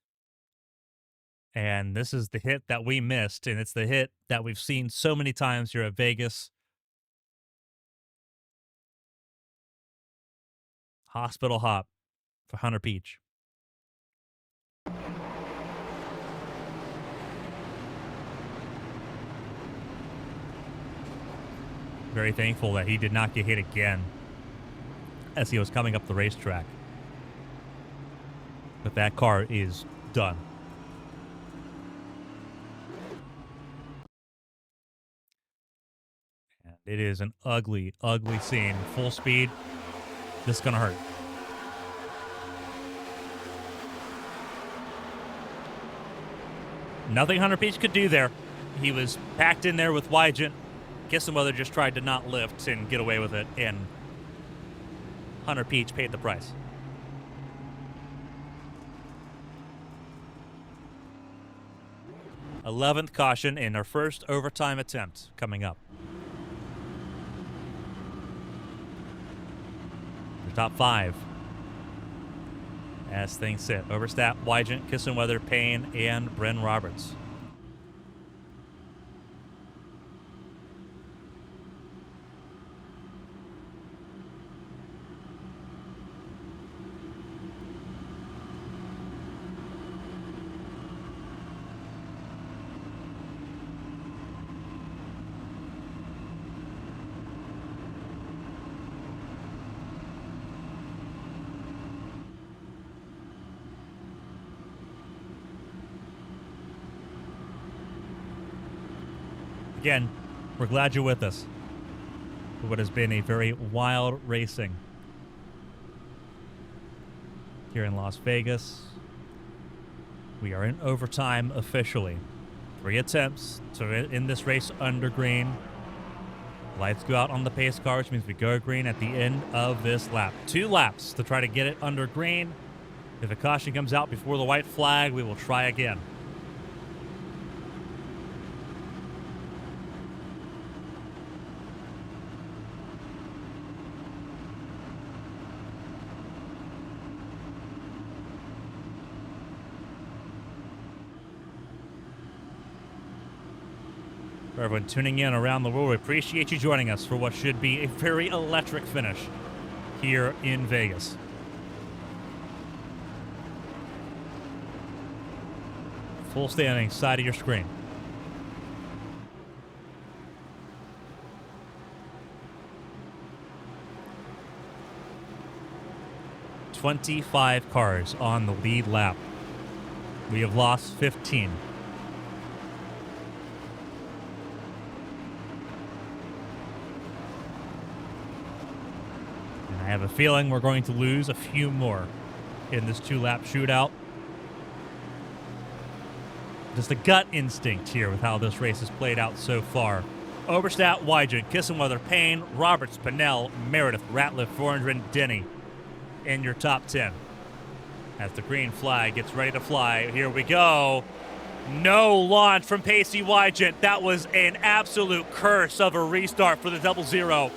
And this is the hit that we missed, and it's the hit that we've seen so many times here at Vegas. Hospital hop for Hunter Peach. Very thankful that he did not get hit again as he was coming up the racetrack. But that car is done. And it is an ugly, ugly scene. Full speed. This is going to hurt. Nothing Hunter Peach could do there. He was packed in there with Wygent. Kissenweather just tried to not lift and get away with it, and Hunter Peach paid the price. th caution in our first overtime attempt coming up. The top 5 as things sit. Oberstadt, Wygent, Kissenweather, Payne, and Bren Roberts. Again, we're glad you're with us for what has been a very wild racing here in Las Vegas. We are in overtime officially. 3 attempts to end this race under green. Lights go out on the pace car, which means we go green at the end of this lap. 2 laps to try to get it under green. If a caution comes out before the white flag, we will try again. For everyone tuning in around the world, we appreciate you joining us for what should be a very electric finish here in Vegas. Full standing side of your screen. "25 cars on the lead lap. We have lost 15. And I have a feeling we're going to lose a few more in this 2-lap shootout. Just a gut instinct here with how this race has played out so far. Oberstadt, Wygent, Kissenweather, Payne, Roberts, Pinnell, Meredith, Ratliff, Vorendren, Denny in your top 10. As the green flag gets ready to fly, here we go. No launch from Pacey Wygent. That was an absolute curse of a restart for the 00.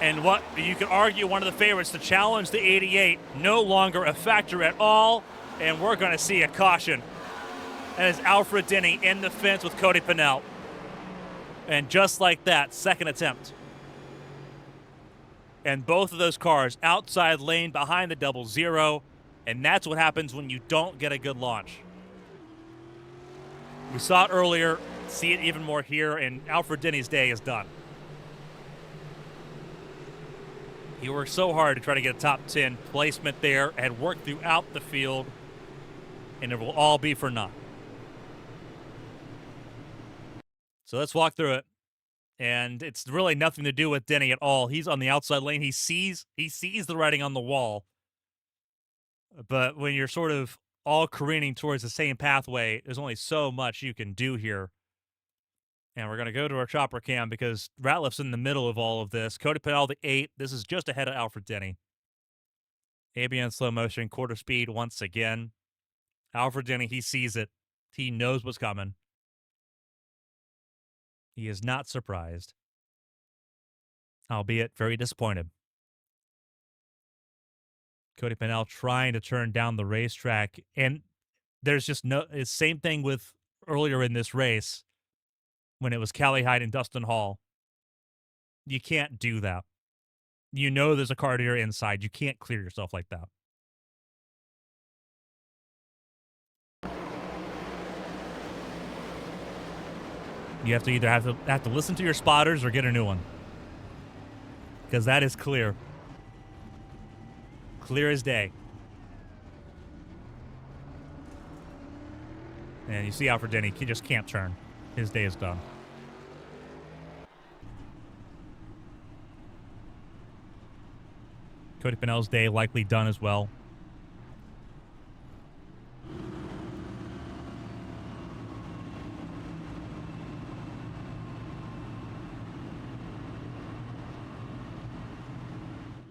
And what you could argue one of the favorites to challenge the 88, no longer a factor at all, and we're going to see a caution. That is Alfred Denny in the fence with Cody Pinnell. And just like that, second attempt. And both of those cars outside lane behind the 00, and that's what happens when you don't get a good launch. We saw it earlier, see it even more here, and Alfred Denny's day is done. He worked so hard to try to get a top 10 placement there, had worked throughout the field, and it will all be for naught. So let's walk through it. And it's really nothing to do with Denny at all. He's on the outside lane. He sees the writing on the wall. But when you're sort of all careening towards the same pathway, there's only so much you can do here. And we're going to go to our chopper cam because Ratliff's in the middle of all of this. Cody Pinnell, the 8. This is just ahead of Alfred Denny. ABN slow motion, quarter speed once again. Alfred Denny, he sees it. He knows what's coming. He is not surprised, albeit very disappointed. Cody Pinnell trying to turn down the racetrack, and there's just no. It's same thing with earlier in this race when it was Callie Hyde and Dustin Hall. You can't do that. You know there's a car to your inside. You can't clear yourself like that. You have to either have to listen to your spotters or get a new one. Because that is clear. Clear as day. And you see Alfred Denny, he just can't turn. His day is done. Cody Pinnell's day likely done as well.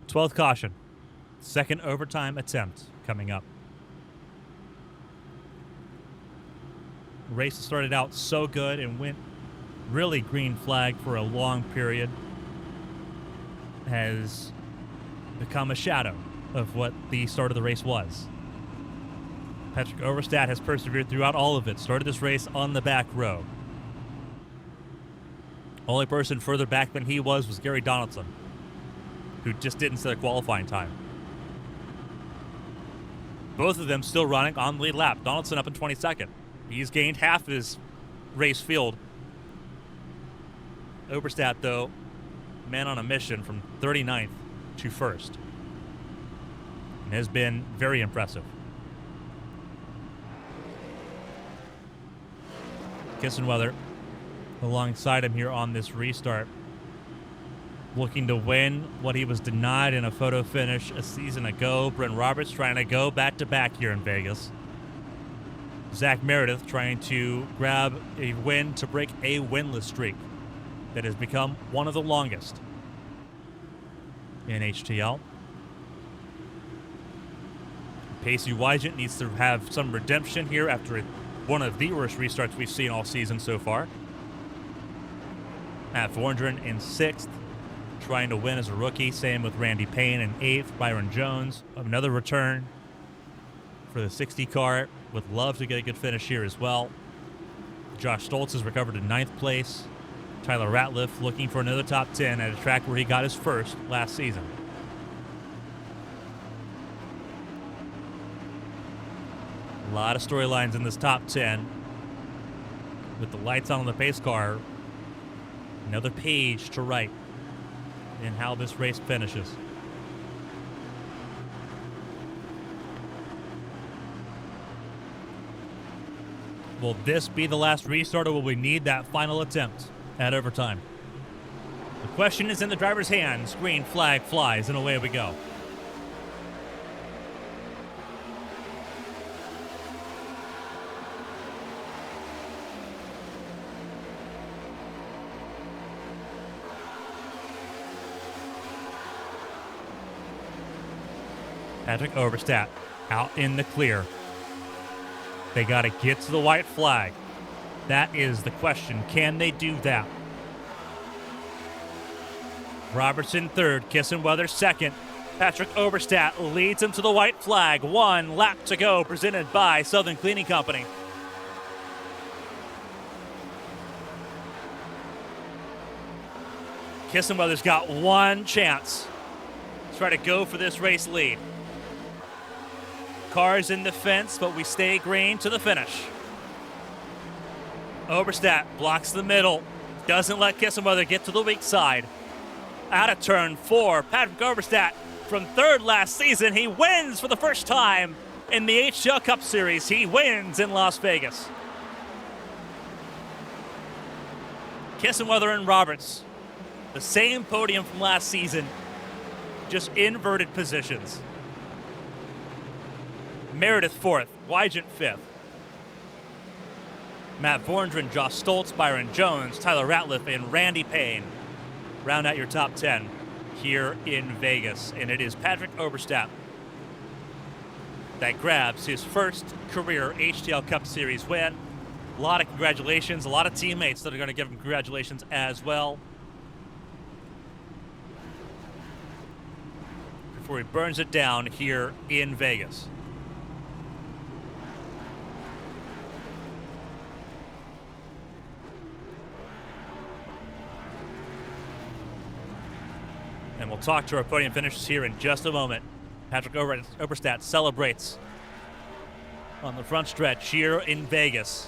Twelfth caution. Second overtime attempt coming up. Race started out so good and went really green flag for a long period. Has become a shadow of what the start of the race was. Patrick Overstadt has persevered throughout all of it. Started this race on the back row. Only person further back than he was Gary Donaldson, who just didn't set a qualifying time. Both of them still running on the lead lap. Donaldson up in 22nd. He's gained half his race field. Oberstadt, though, man on a mission from 39th to 1st. And has been very impressive. Kissenweather alongside him here on this restart, looking to win what he was denied in a photo finish a season ago. Brent Roberts trying to go back-to-back here in Vegas. Zach Meredith trying to grab a win to break a winless streak that has become one of the longest in HTL. Pacey Wygent needs to have some redemption here after one of the worst restarts we've seen all season so far. Matt Vorendren in 6th, trying to win as a rookie. Same with Randy Payne in 8th. Byron Jones, another return for the 60 car. Would love to get a good finish here as well. Josh Stoltz has recovered to 9th place. Tyler Ratliff looking for another top 10 at a track where he got his first last season. A lot of storylines in this top 10. With the lights on the pace car, another page to write in how this race finishes. Will this be the last restart, or will we need that final attempt at overtime? The question is in the driver's hands. Green flag flies, and away we go. Patrick Overstat out in the clear. They got to get to the white flag. That is the question. Can they do that? Robertson third, Kissenweather second. Patrick Overstat leads him to the white flag. 1 lap to go, presented by Southern Cleaning Company. Kissenweather's got one chance to try to go for this race lead. Cars in the fence, but we stay green to the finish. Overstat blocks the middle. Doesn't let Kissenweather get to the weak side. Out of turn 4, Patrick Overstat from 3rd last season. He wins for the first time in the HTL Cup Series. He wins in Las Vegas. Kissenweather and Roberts, the same podium from last season, just inverted positions. Meredith 4th, Wygant 5th. Matt Vorndren, Josh Stoltz, Byron Jones, Tyler Ratliff, and Randy Payne round out your top 10 here in Vegas. And it is Patrick Overstat that grabs his first career HTL Cup Series win. A lot of congratulations, a lot of teammates that are going to give him congratulations as well. Before he burns it down here in Vegas. And we'll talk to our podium finishers here in just a moment. Patrick Overstat celebrates on the front stretch here in Vegas.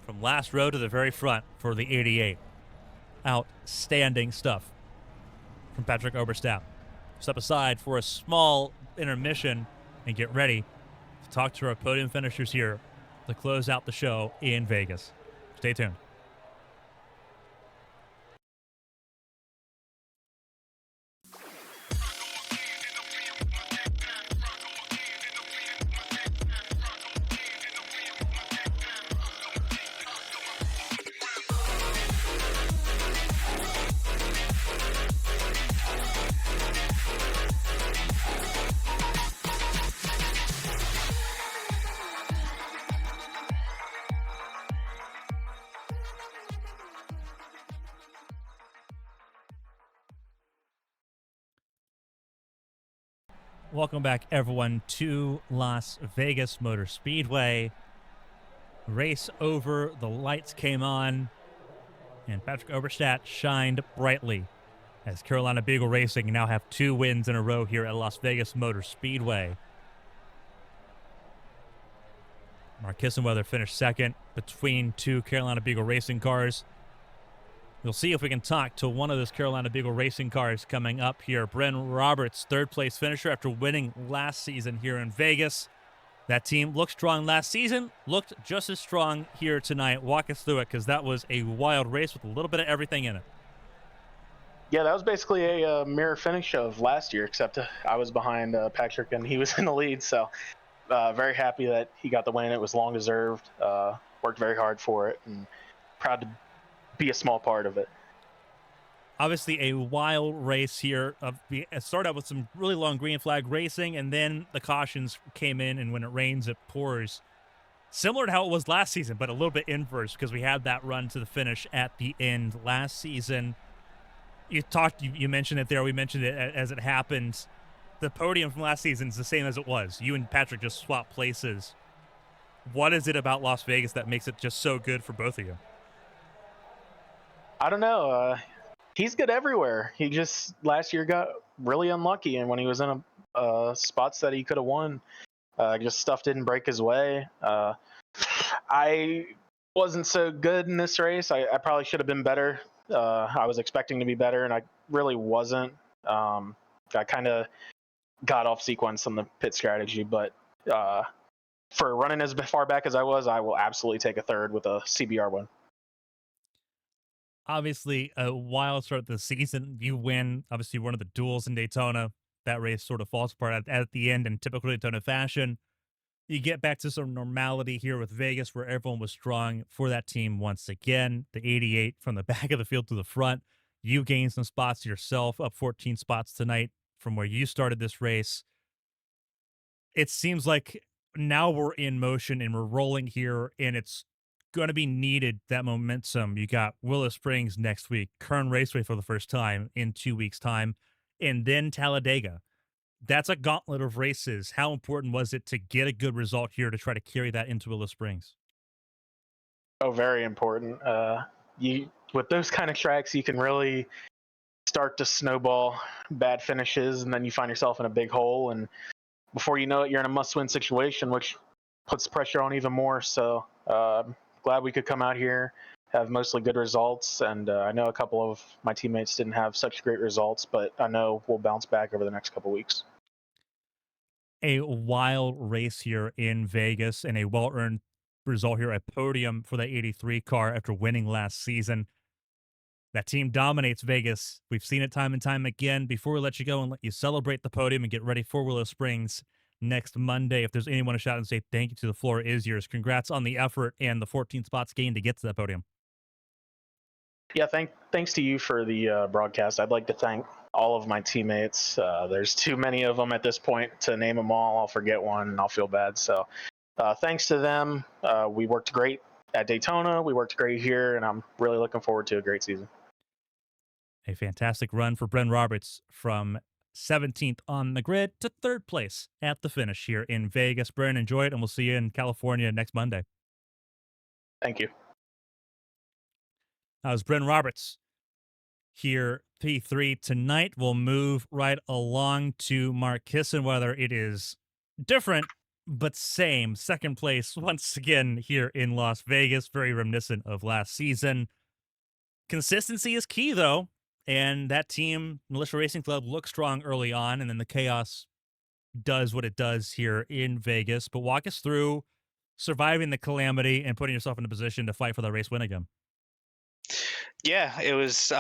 From last row to the very front for the 88. Outstanding stuff from Patrick Overstat. Step aside for a small intermission and get ready to talk to our podium finishers here to close out the show in Vegas. Stay tuned. Welcome back, everyone, to Las Vegas Motor Speedway. Race over, the lights came on, and Patrick Overstat shined brightly as Carolina Beagle Racing now have 2 wins in a row here at Las Vegas Motor Speedway. Mark Kissenweather finished second between 2 Carolina Beagle Racing cars. We'll see if we can talk to one of those Carolina Beagle Racing cars coming up here. Bren Roberts, 3rd place finisher after winning last season here in Vegas. That team looked strong last season, looked just as strong here tonight. Walk us through it, because that was a wild race with a little bit of everything in it. Yeah, that was basically a mirror finish of last year, except I was behind Patrick and he was in the lead. So very happy that he got the win. It was long deserved. Worked very hard for it, and proud to be a small part of it. Obviously a wild race here. It started out with some really long green flag racing, and then the cautions came in, and when it rains, it pours. Similar to how it was last season, but a little bit inverse because we had that run to the finish at the end last season. You mentioned it there. We mentioned it as it happened. The podium from last season is the same as it was. You and Patrick just swapped places. What is it about Las Vegas that makes it just so good for both of you? I don't know. He's good everywhere. He just last year got really unlucky, and when he was in spots that he could have won, just stuff didn't break his way. I wasn't so good in this race. I probably should have been better. I was expecting to be better, and I really wasn't. I kind of got off sequence on the pit strategy, but for running as far back as I was, I will absolutely take a third with a CBR win. Obviously, a wild start to the season. You win, obviously, one of the duels in Daytona. That race sort of falls apart at the end in typical Daytona fashion. You get back to some normality here with Vegas, where everyone was strong for that team once again. The 88 from the back of the field to the front. You gained some spots yourself, up 14 spots tonight from where you started this race. It seems like now we're in motion and we're rolling here, and it's going to be needed, that momentum. You got Willow Springs next week, Kern Raceway for the first time in 2 weeks' time, and then Talladega. That's a gauntlet of races. How important was it to get a good result here to try to carry that into Willow Springs? Oh, very important. You with those kind of tracks, you can really start to snowball bad finishes, and then you find yourself in a big hole, and before you know it, you're in a must-win situation, which puts pressure on even more. So glad we could come out here, have mostly good results, and I know a couple of my teammates didn't have such great results, but I know we'll bounce back over the next couple weeks. A wild race here in Vegas and a well-earned result here, a podium for the 83 car after winning last season. That team dominates Vegas. We've seen it time and time again. Before we let you go and let you celebrate the podium and get ready for Willow Springs next Monday, if there's anyone to shout and say thank you to, the floor is yours. Congrats on the effort and the 14 spots gained to get to that podium. Yeah, thanks to you for the broadcast. I'd like to thank all of my teammates. There's too many of them at this point to name them all. I'll forget one and I'll feel bad. So thanks to them. We worked great at Daytona. We worked great here, and I'm really looking forward to a great season. A fantastic run for Bren Roberts from 17th on the grid to third place at the finish here in Vegas. Bren, enjoy it, and we'll see you in California next Monday. Thank you. That was Bren Roberts here, P3. Tonight, we'll move right along to Mark Kissenweather. It is different, but same. Second place once again here in Las Vegas. Very reminiscent of last season. Consistency is key, though. And that team, Militia Racing Club, looks strong early on, and then the chaos does what it does here in Vegas. But walk us through surviving the calamity and putting yourself in a position to fight for the race win again. Yeah, it was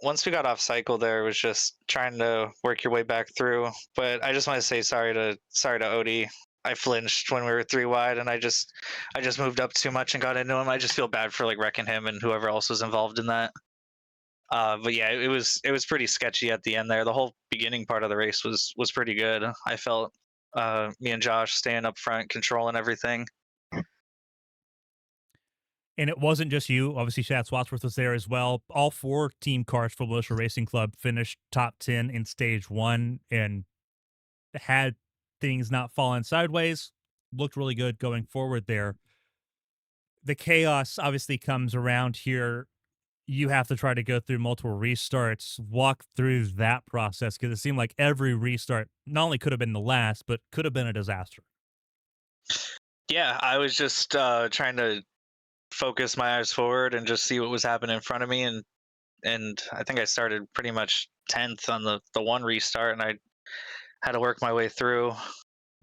once we got off cycle there, it was just trying to work your way back through. But I just want to say sorry to Odie. I flinched when we were 3 wide, and I just moved up too much and got into him. I just feel bad for like wrecking him and whoever else was involved in that. But yeah, it was pretty sketchy at the end there. The whole beginning part of the race was pretty good. I felt me and Josh staying up front, controlling everything. And it wasn't just you. Obviously, Chad Swatsworth was there as well. All 4 team cars for Militia Racing Club finished top 10 in stage 1 and had things not fallen sideways. Looked really good going forward there. The chaos obviously comes around here. You have to try to go through multiple restarts, walk through that process, because it seemed like every restart not only could have been the last, but could have been a disaster. Yeah, I was just trying to focus my eyes forward and just see what was happening in front of me, and I think I started pretty much 10th on the one restart, and I had to work my way through.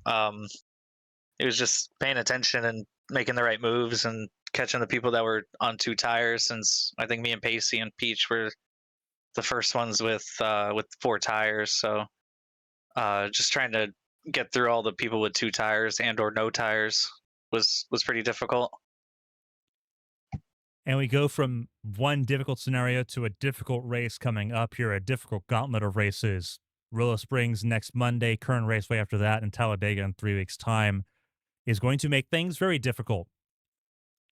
It was just paying attention and making the right moves and catching the people that were on 2 tires, since I think me and Pacey and Peach were the first ones with 4 tires. So just trying to get through all the people with 2 tires and or no tires was pretty difficult. And we go from one difficult scenario to a difficult race coming up here, a difficult gauntlet of races. Willow Springs next Monday, Kern Raceway after that, and Talladega in 3 weeks' time. is going to make things very difficult.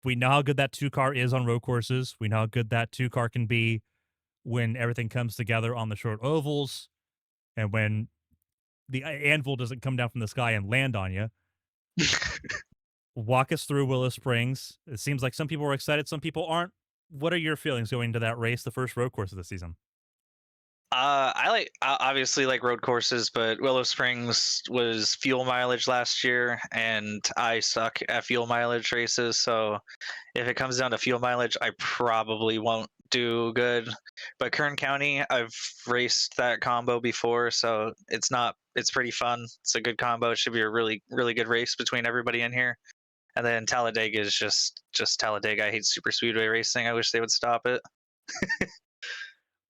We know how good that 2-car is on road courses. We know how good that 2-car can be when everything comes together on the short ovals and when the anvil doesn't come down from the sky and land on you. Walk us through Willow Springs. It seems like some people are excited, some people aren't. What are your feelings going into that race, the first road course of the season? I obviously like road courses, but Willow Springs was fuel mileage last year, and I suck at fuel mileage races. So if it comes down to fuel mileage, I probably won't do good. But Kern County, I've raced that combo before, so it's pretty fun. It's a good combo. It should be a really, really good race between everybody in here. And then Talladega is just Talladega. I hate super speedway racing. I wish they would stop it.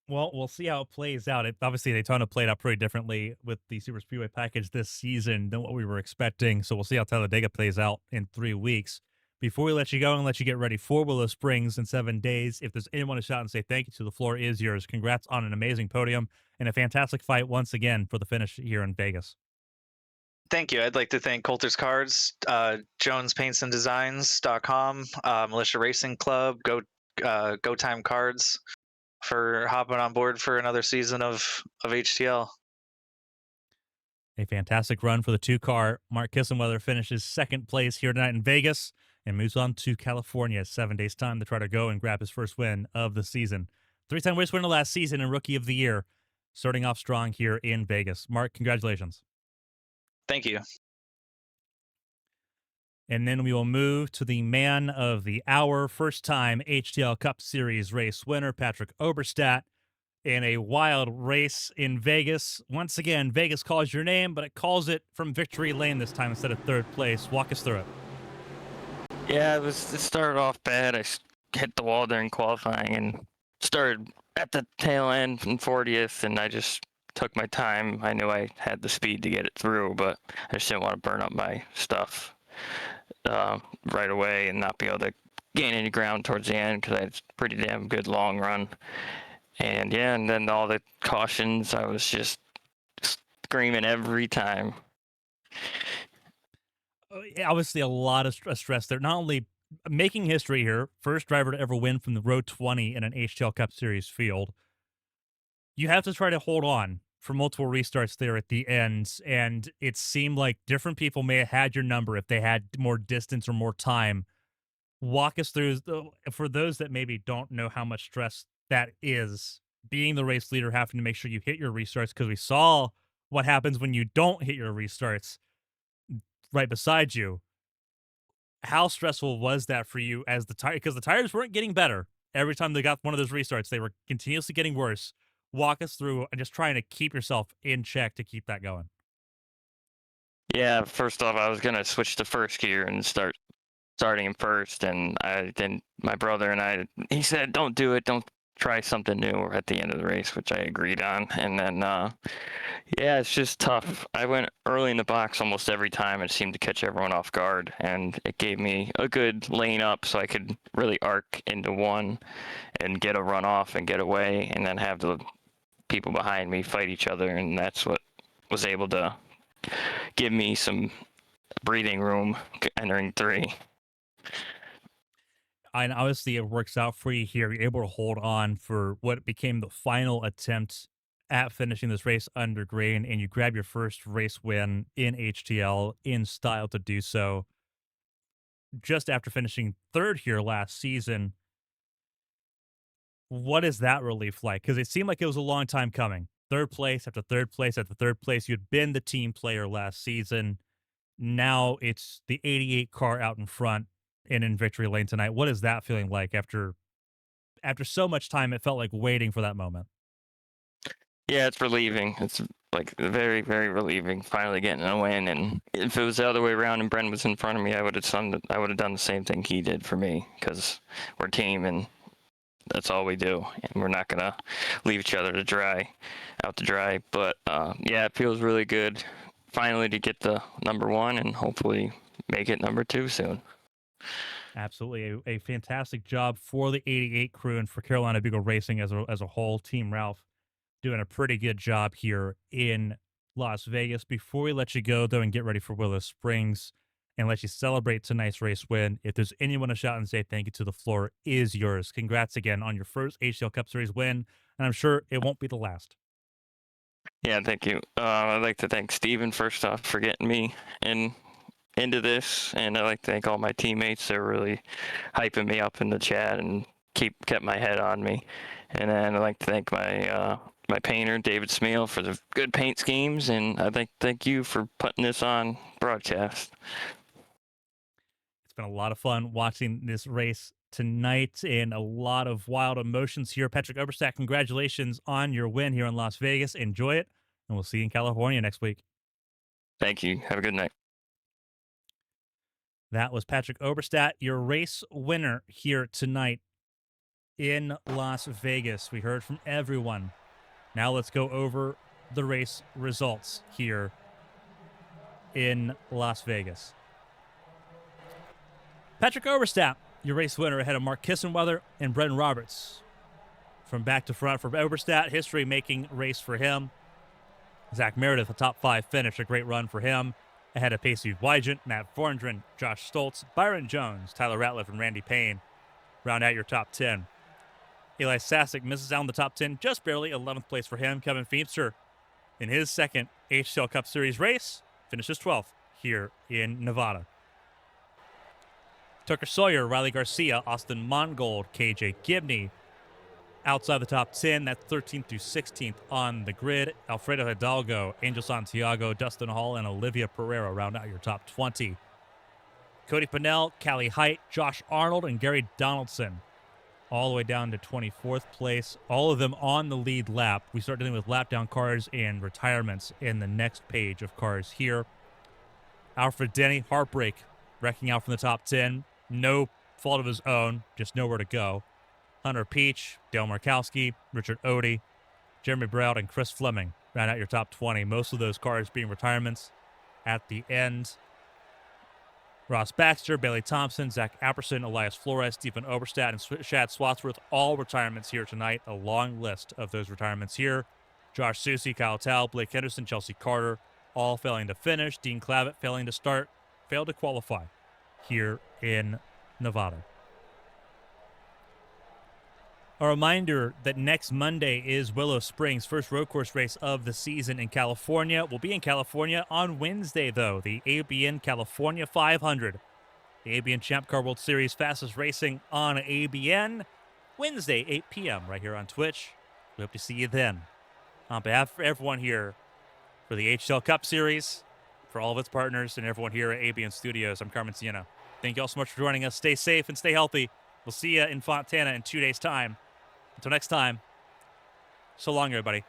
Well, we'll see how it plays out. Obviously, Daytona played out pretty differently with the Super Speedway package this season than what we were expecting. So we'll see how Talladega plays out in 3 weeks. Before we let you go and let you get ready for Willow Springs in 7 days, if there's anyone to shout and say thank you to, the floor is yours. Congrats on an amazing podium and a fantastic fight once again for the finish here in Vegas. Thank you. I'd like to thank Coulter's Cards, JonesPaintsAndDesigns.com, Militia Racing Club, Go Time Cards for hopping on board for another season of HTL. A fantastic run for the 2-car. Mark Kissenweather finishes second place here tonight in Vegas and moves on to California 7 days' time to try to go and grab his first win of the season. 3-time race winner last season and Rookie of the Year, starting off strong here in Vegas. Mark, congratulations. Thank you. And then we will move to the man of the hour, first-time HTL Cup Series race winner, Patrick Oberstadt, in a wild race in Vegas. Once again, Vegas calls your name, but it calls it from victory lane this time instead of third place. Walk us through it. Yeah, it started off bad. I hit the wall during qualifying and started at the tail end in 40th, and I just took my time. I knew I had the speed to get it through, but I just didn't want to burn up my stuff right away and not be able to gain any ground towards the end because I had a pretty damn good long run. And yeah, and then all the cautions, I was just screaming every time. Obviously, a lot of stress there. Not only making history here, first driver to ever win from the Road 20 in an HTL Cup Series field. You have to try to hold on for multiple restarts there at the end, and it seemed like different people may have had your number if they had more distance or more time. Walk us through, for those that maybe don't know how much stress that is, being the race leader, having to make sure you hit your restarts, because we saw what happens when you don't hit your restarts right beside you. How stressful was that for you as the tire? Because the tires weren't getting better. Every time they got one of those restarts, they were continuously getting worse. Walk us through and just trying to keep yourself in check to keep that going. Yeah, first off, I was going to switch to first gear and starting in first, and then my brother and I, he said, don't do it, don't try something new at the end of the race, which I agreed on. And then yeah, it's just tough. I went early in the box almost every time and seemed to catch everyone off guard, and it gave me a good lane up so I could really arc into one and get a run off and get away, and then have the people behind me fight each other, and that's what was able to give me some breathing room entering 3. And obviously, it works out for you here. You're able to hold on for what became the final attempt at finishing this race under green, and you grab your first race win in HTL in style to do so. Just after finishing third here last season, what is that relief like? Because it seemed like it was a long time coming. Third place after third place after third place. You'd been the team player last season. Now it's the 88 car out in front and in victory lane tonight. What is that feeling like after so much time? It felt like waiting for that moment. Yeah, it's relieving. It's like very, very relieving. Finally getting a win. And if it was the other way around and Brent was in front of me, I would have done the same thing he did for me, because we're a team and that's all we do. And we're not gonna leave each other out to dry. But yeah, it feels really good finally to get the number 1 and hopefully make it number 2 soon. Absolutely. A fantastic job for the 88 crew and for Carolina Beagle Racing as a whole. Team Ralph doing a pretty good job here in Las Vegas. Before we let you go, though, and get ready for Willow Springs, and let you celebrate tonight's race win. If there's anyone to shout and say thank you to, the floor is yours. Congrats again on your first HTL Cup Series win, and I'm sure it won't be the last. Yeah, thank you. I'd like to thank Steven first off for getting me into this, and I'd like to thank all my teammates. They're really hyping me up in the chat and kept my head on me. And then I'd like to thank my painter, David Smeal, for the good paint schemes, and I'd like to thank you for putting this on broadcast. It's been a lot of fun watching this race tonight and a lot of wild emotions here. Patrick Oberstadt, congratulations on your win here in Las Vegas. Enjoy it, and we'll see you in California next week. Thank you. Have a good night. That was Patrick Oberstadt, your race winner here tonight in Las Vegas. We heard from everyone. Now let's go over the race results here in Las Vegas. Patrick Oberstadt, your race winner ahead of Mark Kissenweather and Brendan Roberts. From back to front for Oberstadt, history-making race for him. Zach Meredith, a top 5 finish, a great run for him. Ahead of Pacey Wygant, Matt Vorndren, Josh Stoltz, Byron Jones, Tyler Ratliff, and Randy Payne round out your top 10. Eli Sasek misses out in the top 10, just barely. 11th place for him. Kevin Feemster, in his second HTL Cup Series race, finishes 12th here in Nevada. Tucker Sawyer, Riley Garcia, Austin Mongold, KJ Gibney. Outside the top 10, that's 13th through 16th on the grid. Alfredo Hidalgo, Angel Santiago, Dustin Hall, and Olivia Pereira round out your top 20. Cody Pennell, Callie Height, Josh Arnold, and Gary Donaldson all the way down to 24th place. All of them on the lead lap. We start dealing with lap down cars and retirements in the next page of cars here. Alfred Denny, heartbreak, wrecking out from the top 10. No fault of his own, just nowhere to go. Hunter Peach, Dale Markowski, Richard Odie, Jeremy Brown, and Chris Fleming round out your top 20. Most of those cars being retirements at the end. Ross Baxter, Bailey Thompson, Zach Apperson, Elias Flores, Stephen Oberstadt, and Shad Swatsworth, all retirements here tonight. A long list of those retirements here. Josh Susie, Kyle Tao, Blake Henderson, Chelsea Carter, all failing to finish. Dean Clavitt failing to start, failed to qualify here in Nevada. A reminder that next Monday is Willow Springs, first road course race of the season in California. We'll be in California on Wednesday, though, the ABN California 500. The ABN Champ Car World Series fastest racing on ABN. Wednesday, 8 p.m. right here on Twitch. We hope to see you then. On behalf of everyone here for the HTL Cup Series, for all of its partners, and everyone here at ABN Studios, I'm Carmen Sienna. Thank you all so much for joining us. Stay safe and stay healthy. We'll see you in Fontana in 2 days' time. Until next time, so long, everybody.